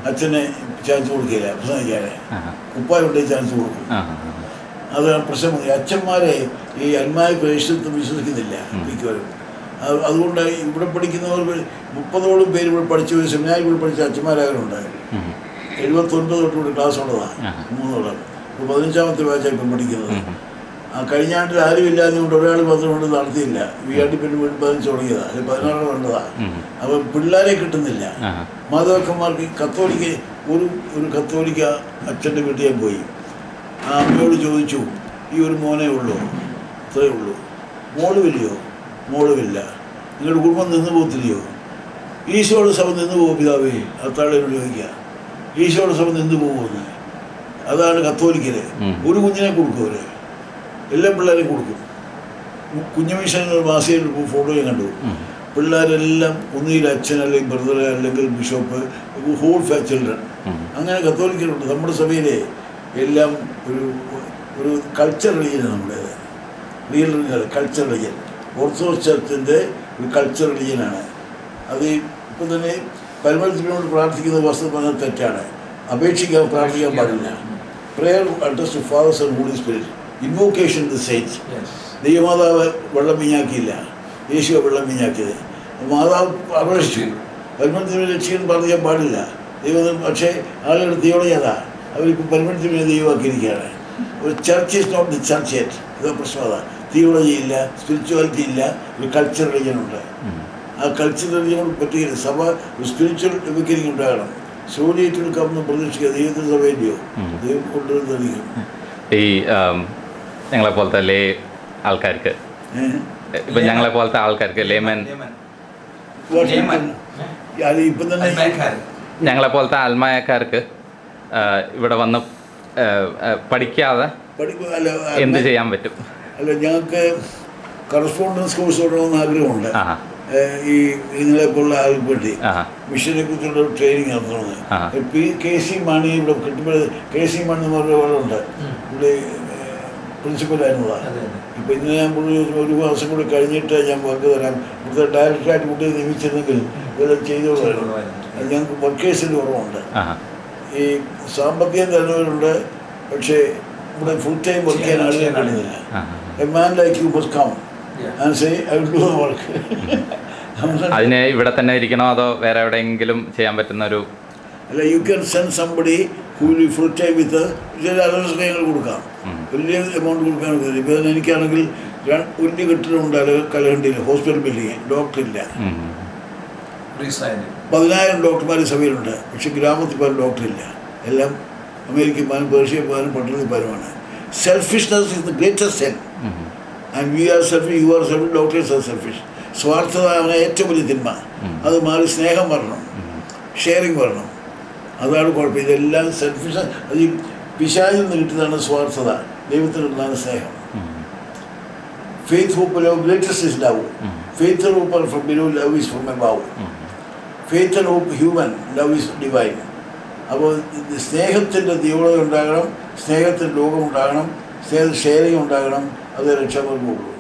S2: അച്ഛനെ ചാൻസ് കൊടുക്കില്ല പ്രസംഗിക്കാനെ. കുപ്പായുണ്ടെങ്കിൽ ചാൻസ് കൊടുക്കും. അതാണ് പ്രശ്നം. അച്ഛന്മാരെ ഈ അന്മായ പ്രേക്ഷിതത്വം വിശ്വസിക്കുന്നില്ല മിക്കവരും. അതുകൊണ്ട് ഇവിടെ പഠിക്കുന്നവർ 30ഓളം പേര് ഇവിടെ പഠിച്ചു സെമിനാരിൽ ഇവിടെ പഠിച്ച അച്ഛന്മാരായവരുണ്ട്. 79 തൊട്ട് ക്ലാസ് ഉള്ളതാണ് 3 ഇപ്പോൾ 15ാമത്തെ ബാച്ചാണ് ഇപ്പം പഠിക്കുന്നത്. കഴിഞ്ഞ ആണ്ടിൽ ആരും ഇല്ലാഞ്ഞുകൊണ്ട് ഒരാൾ മാത്രം കൊണ്ട് നടത്തിയില്ല. വീട്ടിൽ പിന്നെ 15 തുടങ്ങിയതാണ്, അല്ലെങ്കിൽ 16 വേണ്ടതാണ്. അപ്പോൾ പിള്ളേരെ കിട്ടുന്നില്ല. മാതാക്കന്മാർക്ക് ഒരു കത്തോലിക്ക അച്ഛൻ്റെ വീട്ടിൽ ഞാൻ പോയി. ആ അമ്മയോട് ചോദിച്ചു, ഈ ഒരു മോനേ ഉള്ളൂ, ഇത്രയേ ഉള്ളൂ, മോളുമില്ലയോ? മോളുമില്ല. നിങ്ങളുടെ കുടുംബം നിന്ന് പോകത്തില്ലയോ? ഈശോയുടെ സഭ നിന്ന് പോകും പിതാവേ. അത്താളോട് ചോദിക്കുക, ഈശോയുടെ സഭ നിന്ന് പോകുമെന്ന്. അതാണ് കത്തോലിക്കര്. ഒരു കുഞ്ഞിനെ കൊടുക്കും അവര്, എല്ലാ പിള്ളേരെയും കൊടുക്കും. കുഞ്ഞുമിഷൻ മാസികയിൽ ഫോട്ടോ ഞാൻ കണ്ടു. പിള്ളേരെല്ലാം ഒന്നുകിൽ അച്ഛൻ അല്ലെങ്കിൽ ബ്രദർ അല്ലെങ്കിൽ ബിഷപ്പ്, ഹോൾ ചിൽഡ്രൻ. അങ്ങനെ കത്തോലിക്കരുണ്ട്. നമ്മുടെ സഭയിലെ എല്ലാം ഒരു കൾച്ചർ റിലീജിയനാണ് നമ്മുടേത്. Real culture religion. ഓർത്തഡോക്സ് ചർച്ചിൻ്റെ ഒരു കൾച്ചർ റിലീജിയനാണ് അത്. ഇപ്പം തന്നെ പരമത്തിനോട് പ്രാർത്ഥിക്കുന്ന വസ്തു പറഞ്ഞാൽ തെറ്റാണ്. പ്രാർത്ഥിക്കാൻ പാടില്ല. prayer addressed to Father, Son, Holy Spirit, invocation to the saints.
S3: Yes.
S2: ദൈവമാതാവ് വെള്ളം വീഞ്ഞാക്കിയില്ല, യേശുവ വെള്ളം വീഞ്ഞാക്കിയത്. മാതാവ് അപേക്ഷിച്ചു, പരിമളത്തിന് രക്ഷിക്കാൻ പറയാൻ പാടില്ല ദൈവം. പക്ഷേ ആളുകളുടെ തിയോളജി അതാ, അവരിപ്പോൾ പരിമളത്തിന് ദൈവമാക്കിയിരിക്കുകയാണ്. ഒരു church is not the church yet. ഇതാ പ്രശ്നം അതാ. തിയോളജി ഇല്ല, സ്പിരിച്വാലിറ്റി ഇല്ല, ഒരു കൾച്ചർ റിലിജനുണ്ട്. ആ കൾച്ചർ റിലിജനോട് പറ്റിയില്ല. സഭ ഒരു സ്പിരിച്വൽ എവിക്കരിങ് ഉണ്ടാകണം. സോലിയേറ്റിൽ കമ്മൊന്നും പ്രതീക്ഷിക്കുക. ദൈവത്തിന് സഭയില്ലയോ, ദൈവം കൊണ്ടുവരുന്നതായിരിക്കും.
S1: ഈ ഞങ്ങളെ പോലത്തെ ലേ ആൾക്കാർക്ക്, ഇപ്പം ഞങ്ങളെ പോലത്തെ ആൾക്കാർക്ക് ലേമൻ,
S2: ഇപ്പം തന്നെ
S1: ഞങ്ങളെ പോലത്തെ ആത്മായക്കാർക്ക് ഇവിടെ വന്ന് പഠിക്കാതെ എന്ത് ചെയ്യാൻ പറ്റും?
S2: അല്ല, ഞങ്ങൾക്ക് കറസ്പോണ്ടൻസ് കോഴ്സ് തുടങ്ങുന്ന ആഗ്രഹമുണ്ട്. ഈ നിങ്ങളെപ്പോലുള്ള ആൾക്ക് വേണ്ടി മിഷനെ കുറിച്ചുള്ള ട്രെയിനിങ് നടത്തണമെന്ന്. KC മാണി ഇവിടെ കിട്ടുമ്പോൾ, KC മാണി എന്ന് പറഞ്ഞ ആളുണ്ട്, ഇവിടെ പ്രിൻസിപ്പലായിരുന്നതാണ്. ഇപ്പം ഇന്ന് ഞാൻ ഒരു മാസം കൂടി കഴിഞ്ഞിട്ട് ഞാൻ വർക്ക് തരാം, ഇവിടുത്തെ ഡയറക്ടറായിട്ട് കുട്ടിയെ നിയമിച്ചിരുന്നെങ്കിൽ ഇതെല്ലാം ചെയ്തോളായിരുന്നു. ഞങ്ങൾക്ക് വർക്കേഴ്സിൻ്റെ കുറവുണ്ട്, ഈ സാമ്പത്തികം തരുന്നവരുണ്ട്, പക്ഷേ ഇവിടെ ഫുൾ ടൈം വർക്ക് ചെയ്യാൻ ആളുകൾ കിട്ടുന്നില്ല. A man like you must come and say I will do the work.
S1: അതിന് ഇവിടെ തന്നെ ഇരിക്കണോ അതോ വേറെ എവിടെയെങ്കിലും ചെയ്യാൻ പറ്റുന്ന ഒരു?
S2: അല്ല, you can send somebody who will full time with ചില അലവൻസ് ഞങ്ങൾ കൊടുക്കാം, വലിയ എമൗണ്ട് കൊടുക്കാൻ പറ്റില്ല. ഇപ്പം എനിക്കാണെങ്കിൽ വലിയ കെട്ടിടമുണ്ട് കലഹണ്ടിയിൽ, ഹോസ്പിറ്റൽ ബിൽഡിങ്, ഡോക്ടറില്ല. 10,000 ഡോക്ടർമാർ സഭയിലുണ്ട്, പക്ഷേ ഗ്രാമത്തിൽ പോലും ഡോക്ടറില്ല. എല്ലാം അമേരിക്കന്മാരും പേർഷ്യന്മാരും പട്ടണത്തിന്മാരുമാണ്. Selfishness is the greatest sin. And we are selfish, you are selfish, doctors are selfish. സ്വാർത്ഥത അവനെ ഏറ്റവും വലിയ തിന്മ. അത് മാറി സ്നേഹം വരണം, ഷെയറിങ് വരണം. അതാണ് കുഴപ്പം. ഇതെല്ലാം സെൽഫിഷ്. അത് ഈ പിശാചിൽ നിന്ന് കിട്ടുന്നതാണ് സ്വാർത്ഥത, ദൈവത്തിൽ കിട്ടുന്നതാണ് സ്നേഹം. Faith hope love greatest is love. Faith and hope are from below, love is from above. Faith and hope human, love is divine. അപ്പോൾ സ്നേഹത്തിൻ്റെ തീവ്രത ഉണ്ടാകണം, സ്നേഹത്തിൻ്റെ ലോകം ഉണ്ടാകണം, സ്നേഹത്തിൽ ഷെയറിങ് ഉണ്ടാകണം. അത് രക്ഷാമാർഗമുള്ളൂ.